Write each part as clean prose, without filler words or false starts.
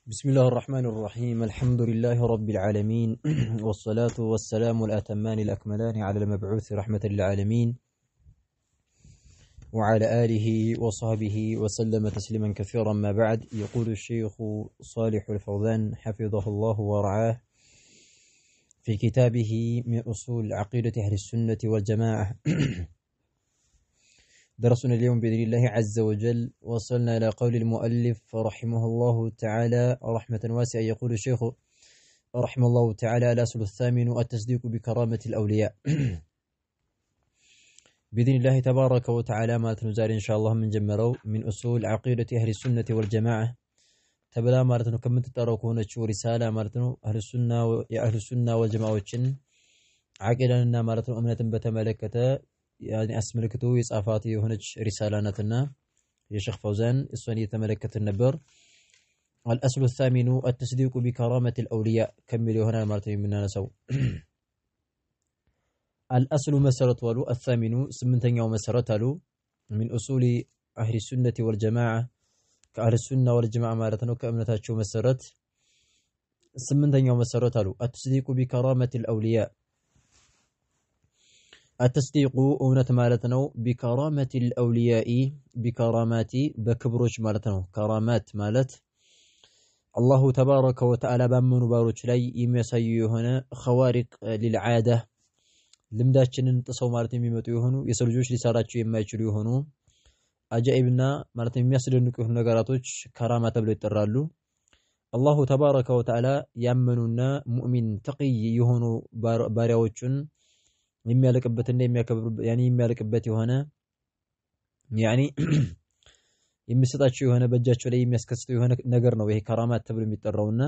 بسم الله الرحمن الرحيم الحمد لله رب العالمين والصلاة والسلام الأتمان الأكملان على المبعوث رحمة للعالمين وعلى آله وصحبه وسلم تسليما كثيرا. ما بعد، يقول الشيخ صالح الفوزان حفظه الله ورعاه في كتابه من أصول عقيدة أهل السنة والجماعة درسنا اليوم بإذن الله عز وجل. وصلنا إلى قول المؤلف رحمه الله تعالى رحمة واسعة. يقول الشيخ رحمه الله تعالى: الأصل الثامن التصديق بكرامة الأولياء. بإذن الله تبارك وتعالى ما تنزال إن شاء الله من جمرو من أصول عقيدة أهل السنة والجماعة تبلا مارتنو كم تتركون تشو رسالة مارتنو أهل السنة والجماعة عقيدة مارتنو أمنة بتملكة يعني أسملكتو يصافاتي هونج رسالانتنا يا شيخ فوزان السنية تملكة النبر. الأصل الثامن التصديق بكرامة الأولياء. كملوا هنا مرتين مننا نسو الأصل مسرت ولو الثامن سمنتين يوم مسرت له من أصول أهل السنة والجماعة كأهل السنة والجماعة مارتنو كأمنتاتشو مسرت سمنتين يوم مسرت له التصديق بكرامة الأولياء. التصديق أونت مالتنو بكرامة الأولياء بكرامات بكبروش مالتنو كرامات مالت الله تبارك وتعالى بمن باروش لي يمسيو هنا خوارق للعادة لمداتشن تصو مالتن يمتو يهونو يسرجوش لساراتشو يما يشلو يهونو أجائبنا مالتن يمسلنك يهونو نقراتوش كرامة تبلو يترالو. الله تبارك وتعالى يمننا مؤمن تقي يهونو باريوچن የሚያለቅበትና የሚያለቅበት የሆነ ያኒ የሚሰጣቸው የሆነ በእጃቸው ላይ የሚያስከስተው የሆነ ነገር ነው። ይሄ ከራማት ተብሎ የሚጠራውና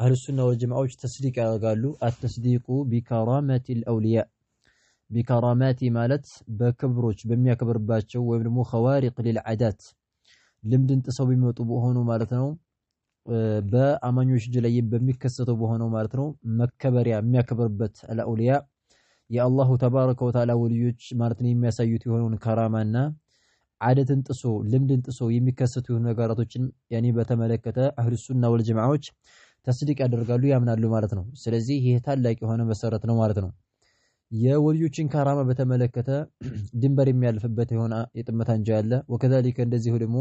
አህሉ ሱና ወልጀማዓዎች ተስዲቅ ያደርጋሉ። አተስዲቁ ቢከራማት አልአውሊያ ቢከራማት ማለት በክብሮች በሚያከብርባቸው ወይም ደግሞ ኸዋሪቅ ሊልዓዳት ልምድን ጥሰው በሚወጡ በሆኑ ማለት ነው። በአማኞች እጅ ላይ በሚከሰተው በሆነው ማለት ነው መከበሪያ የሚያከብርበት አልአውሊያ የአላሁ ተባረከ ወተዓላ ወልዮች ማለት ነው የሚያሳዩት የሆነውን ከራማና ዓደትን ጥሶ ልምድን ጥሶ የሚከሰቱ የሆኑ ነገራቶችን ያኒ በተመለከተ አህሉ ሱና ወልጀማዓዎች ተስዲቅ ያደርጋሉ ያምናሉ ማለት ነው። ስለዚህ ይሄ ታላቅ የሆነ መሰረት ነው ማለት ነው። የወልዮችን ከራማ በተመለከተ ድንበር የሚያልፍበት የሆነ የጥመት አንጃ ያለ ወከዛሊከ እንደዚሁ ደግሞ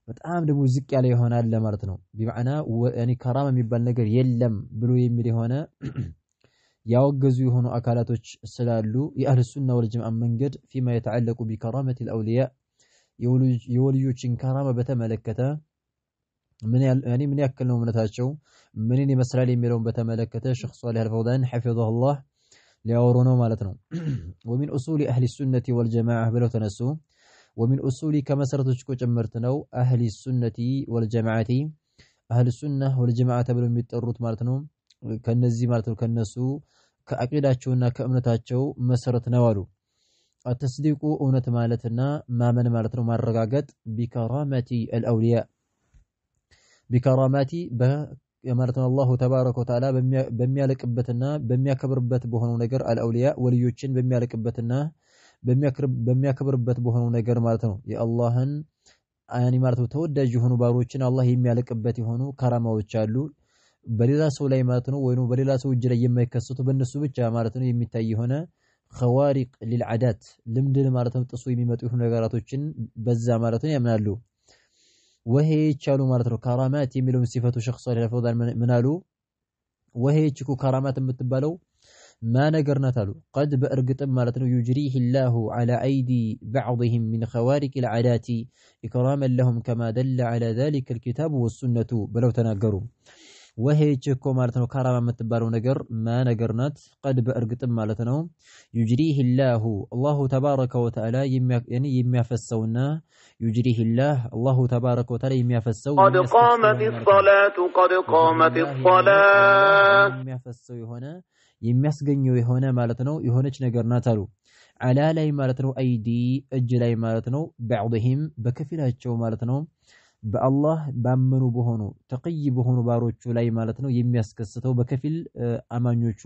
በጣም ደግሞ ዝቅ ያለ ይሆናል ማለት ነው። ቢማዕና ያኒ ከራማ የሚባል ነገር የለም ብሎ የሚል የሆነ ያወገዙ የሆኑ አካላቶች ስላሉ የአህሉ ሱና ወልጀማዓ መንገድ فيما يتعلق بكرامة الأولياء የወልዮችን ከራማ በተመለከተ ምን ያክል ነው እምነታቸው ምንን ይመስላል የሚለውን በተመለከተ ሼኽ ሷሊህ አልፈውዛን حفظه الله ሊያወሩ ነው ማለት ነው። ومن أصول أهل السنة والجماعة ብለው ተነሱ። ومن أصول ከመሰረቶች ጭምርት ነው أهل السنة والجماعة أهل السنة والجماعة ተብለው የሚጠሩት ማለት ነው። ከነዚህ ማለት ነው ከነሱ ከአቂዳቸውና ከእምነታቸው መሰረት ነው አሉ። አተስዲቁ እውነት ማለትና ማመን ማለት ነው ማረጋገጥ ቢከራማቲ አልአውሊያ ቢከራማቲ በማለት ነው አላሁ ተባረከ ወተዓላ በሚያለቅበትና በሚያከብርበት በሆነው ነገር አልአውሊያ ወልዮችን በሚያለቅበትና በሚያከብርበት በሆነው ነገር ማለት ነው የአላህን ያኒ ማለት ነው ተወዳጅ የሆኑ ባሮችን አላህ የሚያለቅበት የሆኑ ከራማዎች አሉ። በሌላ ሰው ላይ ማለት ነው ወይኑ በሌላ ሰው እጅ ላይ የማይከሰቱ በእነሱ ብቻ ማለት ነው የሚታይ ሆነ ኸዋሪቅ ሊልዓዳት ልምድን ማለት ነው ጥሶ የሚመጡ የሆኑ ነገራቶችን በዛ ማለት ነው ያምናሉ። ወሄ ይቻሉ ማለት ነው ከራማት የሚለውን ሲፈቱ ሼኽ ሷሊህ አልፈውዛን ምን አሉ? ወሄ ይችኩ ከራማት የምትባለው ማ ነገርናት አሉ قد በእርግጥም ማለት ነው يجريه الله على أيدي بعضهم من خوارق العادات إكراما لهم كما دل على ذلك الكتاب والسنة بلو تناقروا وهي ችኮ ማለት ነው ከራማ የምትባለው ነገር ማ ነገርናት قد በእርግጥም ማለት ነው يجريه الله تبارك وتعالى የሚያፈሰውና يجريه الله تبارك وتعالى የሚያፈሰው قد قامت الصلاة የሚያፈሰው የሆነ የሚያስገኘው የሆነ ማለት ነው የሆነች ነገር ናት አሉ። አላ ላይ ማለት ነው አይዲ እጅ ላይ ማለት ነው بعضهم በከፊላቸው ማለት ነው በአላህ ባመኑ በሆኑ ተቅይ በሆኑ ባሮቹ ላይ ማለት ነው የሚያስከስተው በከፊል አማኞቹ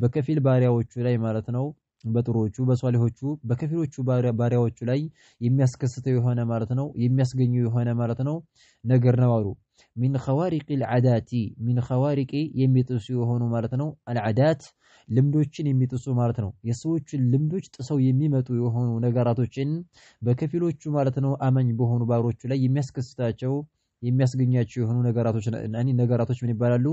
በከፊል ባሪያዎቹ ላይ ማለት ነው በጥሮቹ በሷሊሆቹ በከፊሎቹ ባሪያዎቹ ላይ የሚያስከስተው የሆነ ማለት ነው የሚያስገኘው የሆነ ማለት ነው ነገር ነው አሉ። ሚን ኸዋሪቂል ዐዳቲ ሚን ኸዋሪቂ የሚጥሱ የሆኑ ማለት ነው አልዐዳት ልምዶችን የሚጥሱ ማለት ነው የሰዎችን ልምዶች ጥሰው የሚመጡ የሆኑ ነገራቶችን በከፊሎቹ ማለት ነው አማኝ በሆኑ ባሮቹ ላይ የሚያስከስታቸው የሚያስገኛቸው የሆኑ ነገራቶች ምን ይባላሉ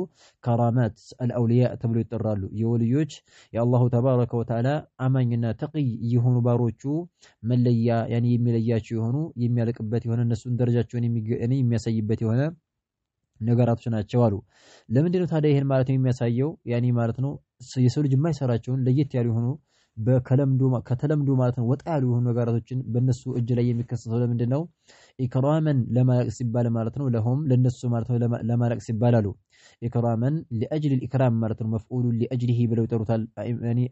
ከራማት አልአውሊያ ተብሎ ይጠራሉ የወልዮች የአላሁ ተባረከ ወተዓላ አማኝና ተቂይ የሆኑ ባሮቹ መለያ የሚለያቸው የሆኑ የሚያልቅበት የሆነ እነሱን ደረጃቸውን የሚያሳይበት የሆነ ነገራቶች ናቸው አሉ ለምንድነው ታዲያ ይሄን ማለት ነው የሚያሳየው ማለት ነው የሰው ልጅ የማይሰራቸውን ለየት ያሉ የሆኑ ከተለምዶ ማለት ነው ወጣ ያሉ የሆኑ ነገራቶችን በእነሱ እጅ ላይ የሚከሰተው ለምንድነው ኢክራመን ለማለቅ ሲባል ማለት ነው ለሁም ለነሱ ማለት ነው ለማለቅ ሲባል አሉ ኢክራመን لأجل الإكرام ማለት ነው مفعول لأجله ብለው ይጠሩታል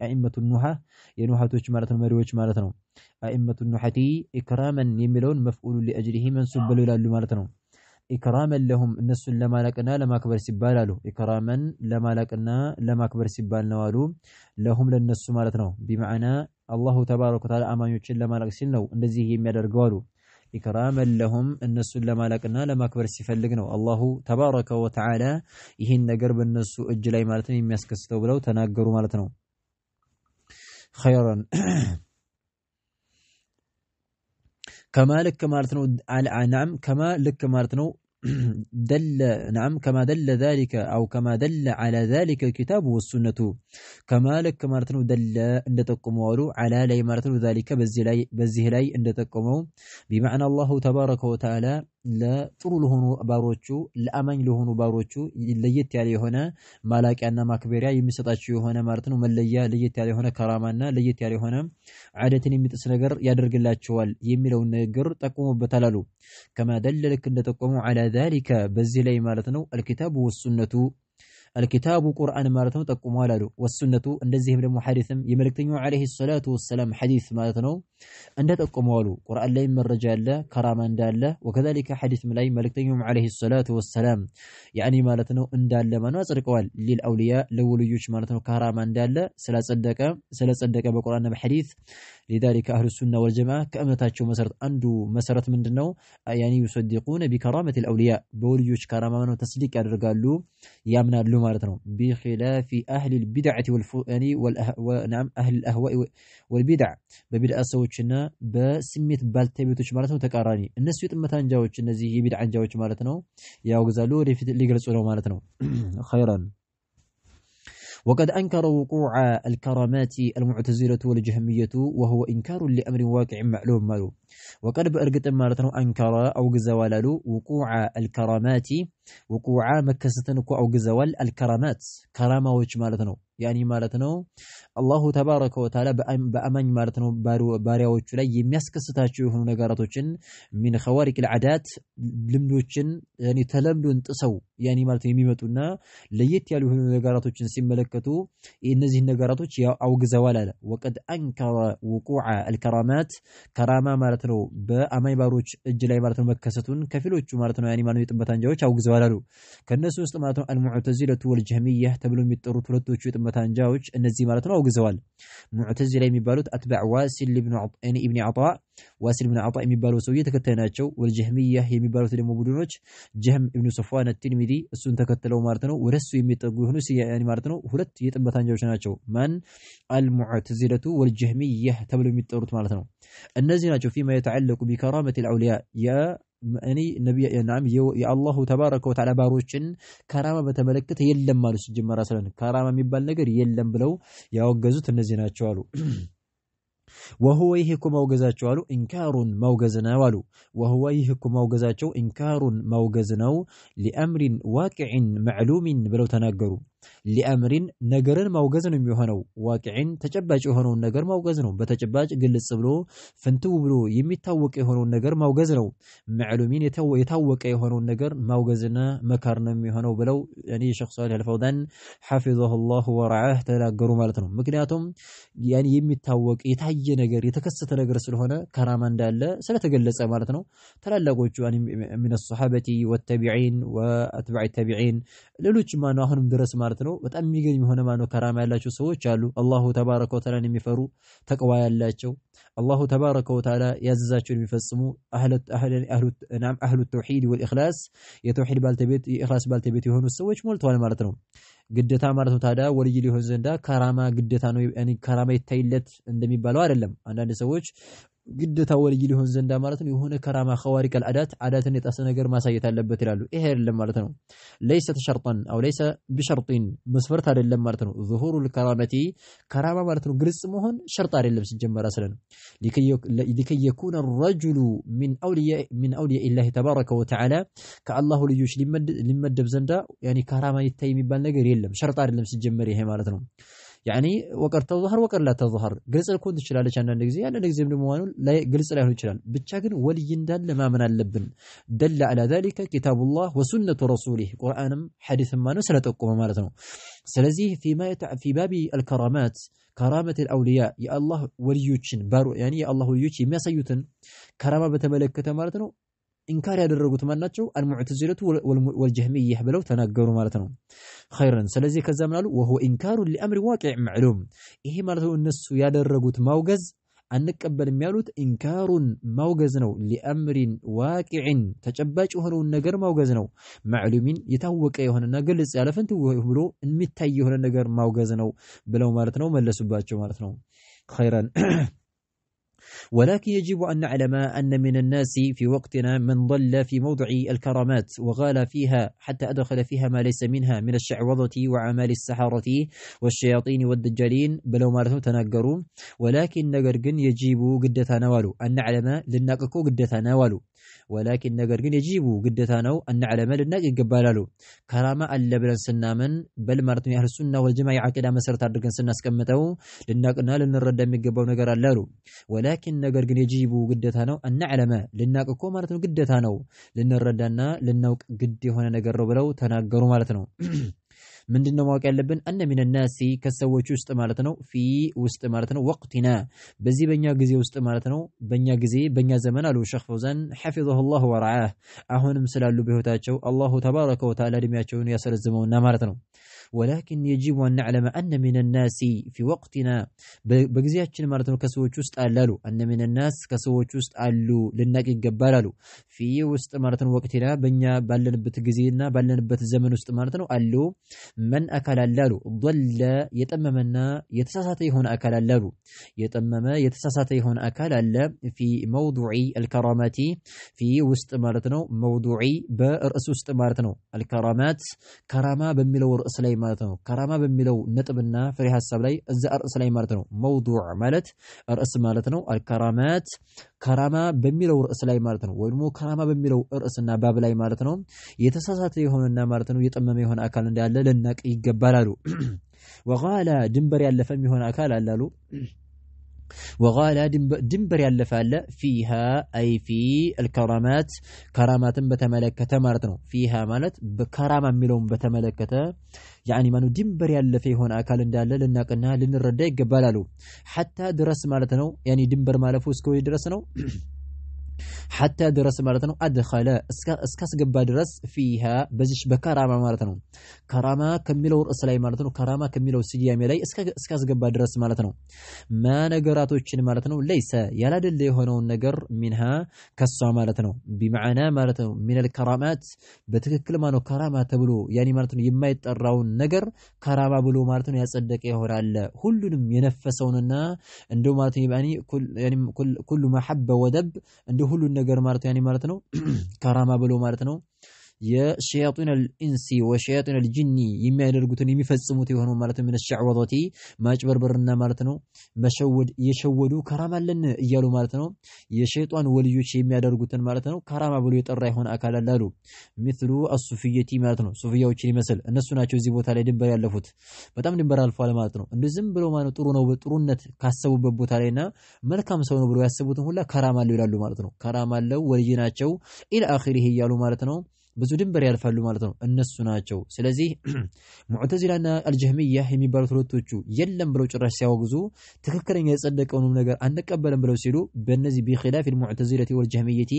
አኢመቱ ኑሃ የኑሃቶች ማለት ነው መሪዎች ማለት ነው አኢመቱ ኑሃቲ ኢክራመን የሚለውን መፍዑል لأجله መንሱብ ብለው ይላሉ ማለት ነው ኢክራመን ለሁም እነሱን ለማለቅና ለማክበር ሲባል አሉ ኢክራመን ለማለቅና ለማክበር ሲባል ነው አሉ ለሁም ለነሱ ማለት ነው ቢማዕና አላሁ ተባረከ ወተዓላ አማኞችን ለማለቅ ሲል ነው እንደዚህ የሚያደርገው አሉ ኢክራመን ለሁም እነሱን ለማለቅና ለማክበር ሲፈልግ ነው አላሁ ተባረከ ወተዓላ ይህን ነገር በእነሱ እጅ ላይ ማለት ነው የሚያስከስተው ብለው ተናገሩ ማለት ነው ኸይራን كما لك مالتنا نعم كما لك مالتنا دل نعم كما دل ذلك أو كما دل على ذلك الكتاب والسنة كما لك مالتنا دل عند تقوموا على لي مالتنا ذلك بزه لاي عند تقوموا بمعنى الله تبارك وتعالى لا ጥሩ ለሆኑ ባሮቹ ለአማኝ ለሆኑ ባሮቹ ለየት ያለ የሆነ ማላቂያና ማክበሪያ የሚሰጣቸው የሆነ ማለት ነው መለያ ለየት ያለ የሆነ ከራማና ለየት ያለ የሆነ ዓደትን የሚጥስ ነገር ያደርግላቸዋል የሚለው ነገር ጠቁሞበታል አሉ كما دللك እንደተቆሙ على ذلك በዚህ ላይ ማለት ነው الكتاب والسنة الكتاب قرآن مالتنا تقوموا لالو والسنة እንደዚህም ደግሞ ሐዲስም የመልእክተኛው عليه الصلاة والسلام حديث ማለት ነው እንደ ተቆመው አሉ ቁርአን ላይ መረጃ አለ ከራማ እንዳለ وكذلك حديث ላይ መልእክተኛው عليه الصلاة والسلام ማለት ነው እንዳለ ማን አጽድቀዋል للأولياء ለወልዮች ማለት ነው ከራማ እንዳለ ስለጸደቀ በቁርአንና በሐዲስ لذلك أهل السنة والجماعة كأمنتاቸው መሰረት አንዱ መሰረት ምንድነው يصدقون بكرامة الأولياء በወልዮች ከራማ ነው ተስዲቅ ያደርጋሉ ያምናሉ ማለት ነው بخلاف أهل البدعة ونعم أهل الأهواء والبدع በቢድዓ ሰዎችና በስሜት ባልተቤቶች ማለት ነው ተቃራኒ እነሱ የጥመት አንጃዎች እነዚህ የቢድዓ አንጃዎች ማለት ነው ያውግዛሉ ወደፊት ሊገልጹ ነው ማለት ነው خيرا وقد أنكر وقوع الكرامات المعتزلة والجهمية وهو إنكار لأمر واقع معلوم مالو وقد بأرقت مالتنا أنكر أو جزوال وقوع الكرامات وقوع مكستنك أو جزوال الكرامات كرامة وش مالتنا مالتنا الله تبارك وتعالى بأمان مالتنا باريوش لا يمسكستاتشو هنا نجاراتوشن من خوارق العادات لمدوشن تلمدون تصو مالتنا يميمتونا ليت يالو هنا نجاراتوشن سيملكتو إنزه نجاراتوش أو جزوال وقد أنكر وقوع الكرامات كرامة مالتنا بأمان باروش الجلاي مالتنا مكستون كفيلوش مالتنا مالتنا يتبتان أو جزوالو كالناس مالتنا المعتزلة والجهمية تبلو متروت ولتوش متانجاوج እነዚህ ማለት ነው አውግዘዋል ሙዕተዚላ የሚባሉት አትባዕ ዋሲል ኢብኑ ዓጣእ ዋሲል ኢብኑ ዓጣእ የሚባሉ ሰውዬ ተከታይ ናቸው ወልጀህሚያ የሚባሉት ደግሞ ቡድኖች ጀህም ኢብኑ ሶፍዋን አትርሚዚ እሱን ተከተለው ማለት ነው ወደሱ የሚጠጉ ይሁኑ ማለት ነው ሁለት የጥንበት አንጃዎች ናቸው ማን አልሙዕተዚለቱ ወልጀህሚያ ተብለው የሚጠሩት ማለት ነው እነዚህ ናቸው فيما يتعلق بكرامة الأولياء ነብይ የአላሁ ተባረከ ወተዓላ ባሮችን ከራማ በተመለከተ የለም ማለት ሲጀመር አሰለን ከራማ የሚባል ነገር የለም ብለው ያወገዙት እነዚህ ናቸው አሉ وهو يهكم موغزاتشو قالوا إنكار موغزنا والو وهو يهكم موغزاتشو إنكار موغزنا لأمر واقع معلوم بلو تناقروا لأمر نقرن موغزن يهنو واقع تجباج يهنو النقر موغزنو بتجباج قل السبلو فانتو بلو يميتاوك يهنو النقر موغزنو معلومين يتاوك يهنو النقر موغزنا مكارنا يهنو بلو شخص صالح الفوضان حفظه الله ورعاه تناقروا مالتنو مكنياتهم يميتاوك يتحيي نقر يتكسط نقر سلهنا كراما دالة سلتقلص مالتنو تلالقوش من الصحابة والتابعين وأتباع التابعين للوش ما ناهنم درس مالتنو ማለት ነው በጣም የሚገርም የሆነ ማነው ከራማ ያላቸው ሰዎች አሉ አላሁ ተባረከ ወተዓላን የሚፈሩ ተቅዋ ያላቸው አላሁ ተባረከ ወተዓላ ያዘዛቸውን የሚፈጽሙ አህሉ ተውሂድ ወልኢኽላስ የተውሂድ ባልተቤት የኢኽላስ ባልተቤት የሆኑ ሰዎች ሞልተዋል ማለት ነው ግዴታ ማለት ነው ታዲያ ወልይ ሊሆን ዘንዳ ከራማ ግዴታ ነው ያኒ ከራማ ይታይለት እንደሚባለው አይደለም አንዳንድ ሰዎች ግዴታ ወልይ ሊሆን ዘንዳ ማለት ነው የሆነ ከራማ ኸዋሪቅ አልዓዳት ዓዳትን የጣሰ ነገር ማሳየት አለበት ይላሉ ይሄ አይደለም ማለት ነው ليس شرطا او ليس بشرط መስፈርት አይደለም ማለት ነው ظهور الكرامه ከራማ ማለት ነው ግልጽ መሆን ሸርጥ አይደለም ሲጀመር አስለን لكي يكون الرجل من اولياء الله تبارك وتعالى كالله ልጆች ሊመደብ ዘንዳ ያኒ ከራማ ይታይ የሚባል ነገር የለም ሸርጥ አይደለም ሲጀመር ይሄ ማለት ነው يعني وقر تظهر وقر لا تظهر ግልጽ ልኮን ትችላለች አንዳንድ ጊዜ አንዳንድ ጊዜም ደግሞ ላይ ግልጽ ላይሆን ይችላል ብቻ ግን ወልይ እንዳለ ማመን አለብን دل على ذلك كتاب الله وسنة رسوله قرآنም ሐዲስም ማነው ስለጠቆመ ማለት ነው ስለዚህ في باب الكرامات كرامة الأولياء يا الله ወልዮችን ባሩ يعني يا الله ወልዮች የሚያሳዩትን ከራማ በተመለከተ ማለት ነው ኢንካር ያደረጉት ማናቸው አልሙዕተዚለቱ ወልጀህሚየህ ብለው ተናገሩ ማለት ነው ኸይረን ስለዚህ ከዛ ምናሉ وهو انكار لامر واقع معلوم ይሄ ማለት ነው እነሱ ያደረጉት ማውገዝ አንቀበልም ያሉት ኢንካሩን ማውገዝ ነው لامر واقع ተጨባጭ የሆነው ነገር ማውገዝ ነው معلومين የታወቀ የሆነና ግልጽ ያለ ፈንት ብሎ የሚታይ የሆነ ነገር ማውገዝ ነው ብለው ማለት ነው መለሱባቸው ማለት ነው ኸይረን ولكن يجب أن نعلم أن من الناس في وقتنا من ضل في موضع الكرامات وغال فيها حتى أدخل فيها ما ليس منها من الشعوذة وعمال السحرة والشياطين والدجالين بلو مارثو تناقرون ولكن نقرقن يجب قد تناولوا أن نعلم لنقكو قد تناولوا ولكن نقرقن يجب قد تناو أن نعلم لنق قبالالو كرامة ألا بلن سنامن بل مارثو أهل السنة والجماعة عقدا مسرت عدقن سنة سكمتو لنقنا لنرد من قبال نقر اللالو ولكن ነገር ግን يجب ግዴታ ነው أن نعلم ልናቅ እኮ ማለት ነው ግዴታ ነው ልንረዳና ልናውቅ ግድ የሆነ ነገር ነው ብለው ተናገሩ ማለት ነው ምንድነው ማወቅ ያለብን أن من الناس ከሰዎች ውስጥ ማለት ነው في ውስጥ ማለት ነው وقتنا በዚህ በእኛ ጊዜ ውስጥ ማለት ነው በእኛ ጊዜ በእኛ ዘመን አሉ ሸኽ ፈውዛን حفظه الله ورعاه አሁንም ስላሉ በህይወታቸው አላሁ ተባረከ ወተዓላ እድሜያቸውን ያስረዝመውና ማለት ነው ولكن يجب أن نعلم أن من الناس في وقتنا بجزياتنا مرتنا كسوتش وست ألالو أن من الناس كسوتش وست ألو لنك جبالالو في وست مرتنا وقتنا بنيا بلن بتجزينا بلن بتزمن وست مرتنا ألو من أكل اللالو ضل يتممنا يتساساتي هون أكل اللالو يتساساتي هون أكل اللا في موضوع الكرامات في وست مرتنا موضوعي برأس وست مرتنا الكرامات كرامة بملو رأس لي ማለት ነው ከራማ በሚለው ነጥብና ፍሬ ሐሳብ ላይ እዛ ርዕስ ላይ ማለት ነው موضوع ማለት ርዕስ ማለት ነው الكرامات ከራማ በሚለው ርዕስ ላይ ማለት ነው ወይም ከራማ በሚለው ርዕስና ባብ ላይ ማለት ነው የተሳሳተ የሆነና ማለት ነው የጠመመ የሆነ አካል እንዳለ ለናቅ ይገባላሉ وقال ድንበር ያለፈም የሆነ አካል አላሉ وقال دمبر يالفال فيها أي في الكرامات كرامات بتملكته مارتنو فيها مالت بكرامة ملون بتملكته يعني ما نو دمبر يالفي هون أكل ندالة لنقنها لنردي قبالالو حتى درس مالتنو يعني دمبر مالفوس كوي درسنو حتى درس مالتنو أدخل اسكاس قبا درس فيها بزش بكرامة مالتنو كرامة كملو رأسلاي مالتنو كرامة كملو سجيامي لاي اسكاس قبا درس مالتنو ما نقراتو چن مالتنو ليس يلاد اللي هونو نقر منها كسا مالتنو بمعنى مالتنو من الكرامات بتككل مانو كرامة تبلو يعني مالتنو يما يتقراون نقر كرامة بلو مالتنو يصدق يهور على كلهم ينفسوننا اندو مالتنو يباني كل ما حب ودب اندو ሁሉ ነገር ማለት ያኔ ማለት ነው ከራማ ብሎ ማለት ነው የሸያጢን الانس وشياطين الجن የሚያደርጉትን የሚፈጽሙት የሆነው ማለት ነው الشعوذة ማጭበርበርና ማለት ነው መሸወድ የሸወዱ ከራማ አለን እያሉ ማለት ነው የሸይጣን ወልዮች የሚያደርጉትን ማለት ነው ከራማ ብሎ የጠራ ይሆን አካል አላሉ مثل الصوفية ማለት ነው ሱፊያዎችን ይመስል እነሱ ናቸው እዚህ ቦታ ላይ ድንበር ያለፉት በጣም ድንበር አልፏል ማለት ነው እንደዚህም ብሎ ማለት ጥሩ ነው ጥሩነት ካሰቡበት ቦታ ላይና መልካም ሰው ነው ብሎ ያሰቡትን ሁላ ከራማ አለው ይላሉ ማለት ነው ከራማ አለው ወልይ ናቸው ኢላ አኺሪህ እያሉ ማለት ነው ብዙ ድንበር ያልፋሉ ማለት ነው እነሱ ናቸው ስለዚህ ሙዕተዚላና አልጀህሚያ የሚባሉት ሁለቶቹ የለም ብለው ጭራሽ ሲያወግዙ ትክክለኛ የጸደቀውን ነገር አንቀበልም ብለው ሲሉ በእነዚህ بخلاف المعتزلة والجهمية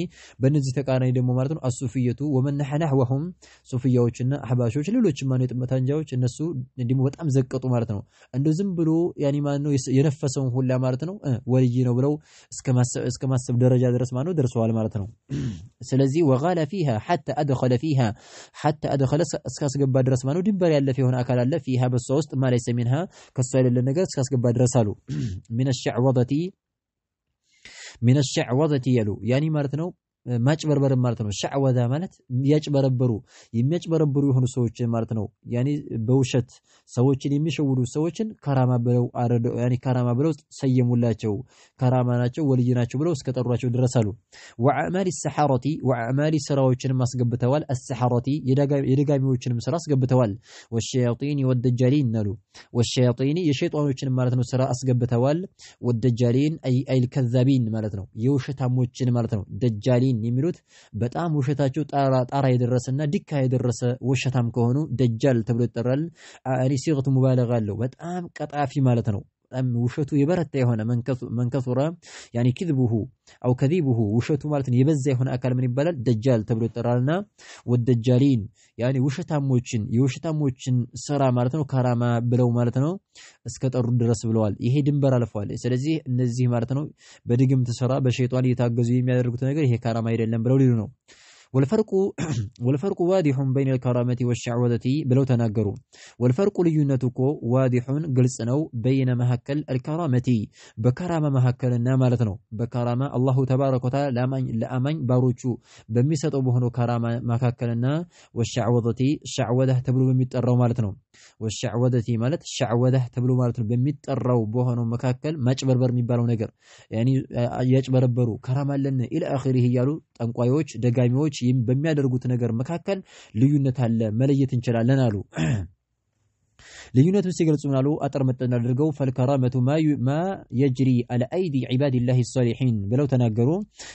በእነዚህ ተቃራኒ ደግሞ ማለት ነው አሱፊየቱ ወመን ነህወሁም ሱፊያዎችና አህባሾች ሌሎችም ማን የጥመታንጃዎች እነሱ እንዲሙ በጣም ዘቀጡ ማለት ነው እንደው ዝም ብሎ ያኒ ማን ነው የነፈሰውን ሁላ ማለት ነው ወልይ ነው ብለው እስከ ማሰብ ደረጃ ድረስ ማለት ነው ደርሰዋል ማለት ነው ስለዚህ وغال فيها حتى ادخل فيها حتى ادخل እስካስገባ ድረስ ማለት ነው ድንበር ያለፈ የሆነ አካል አለ فيها በሷ ውስጥ ማለይሰ منها ከሷ የሌለ ነገር እስካስገባ ድረስ አሉ من الشعوذة يلو يعني ማለት ነው ማጭበርበር ማለት ነው ሸዕወዛ ማለት የሚያጭበረብሩ የሆኑ ሰዎች ማለት ነው ያኒ በውሸት ሰዎችን የሚሸውዱ ሰዎችን ከራማ ብለው ያኒ ከራማ ብለው ሰየሙላቸው ከራማ ናቸው ወልይ ናቸው ብለው እስከጠሯቸው ድረሳሉ ወአዕማል السحرة ወአዕማል ስራዎችን ማስገብተዋል السحرة የደጋሚዎችንም ስራ አስገብተዋል والشياطين والدجالين نالو والشياطين የሸይጣኖችን ማለት ነው ስራ አስገብተዋል والدجالين اي الكذابين ማለት ነው የውሸታሞችን ማለት ነው ደጃሊን የሚሉት በጣም ውሸታቸው ጣራ የደረሰና ዲካ የደረሰ ውሸታም ከሆኑ ደጃል ተብሎ ይጠራል አሪ ሲገቱ ሙባለጋ አለው በጣም ቀጣፊ ማለት ነው ውሸቱ የበረታ የሆነ መንከሱራ ያኒ كذبه او كذبه ውሸቱ ማለት ነው የበዛ የሆነ አካል ምን ይባላል ደጃል ተብሎ ይጠራልና ወደጃሊን ያኒ የውሸታሞችን ስራ ማለት ነው ከራማ ብለው ማለት ነው እስከጠሩ ድረስ ብለዋል ይሄ ድንበር አልፈዋል ስለዚህ እነዚህ ማለት ነው በድግምት ስራ በሸይጣን እየታገዙ የሚያደርጉት ነገር ይሄ ከራማ አይደለም ብለው ሊሉ ነው والفرق واضح بين الكرامة والشعوذة بلو تناقروا والفرق لينتك واضح قلصنو بين مهكل الكرامة بكرامة مهكل النامالتنو بكرامة الله تبارك وتعالى لأمن باروچو بميسط بهنو كرامة مهكلنا والشعوذة تبلو بميتقروا مالتنو والشعوذة مالت الشعوذة تبلو مالتنو بميتقروا بهنو مكاكل ማጭበርበር የሚባለው ነገር يعني ያጭበረበሩ ከራማ ለነ الى اخره يالو ጠንቋዮች ደጋሚዎች በሚያደርጉት ነገር መካከል ልዩነት አለ መለየት እንችላለን አሉ ልዩነቱን ሲገልጹ ምናሉ አጥር መጠን አድርገው ፈልከራመቱ ማ يجري على ايدي عباد الله الصالحين ብለው ተናገሩ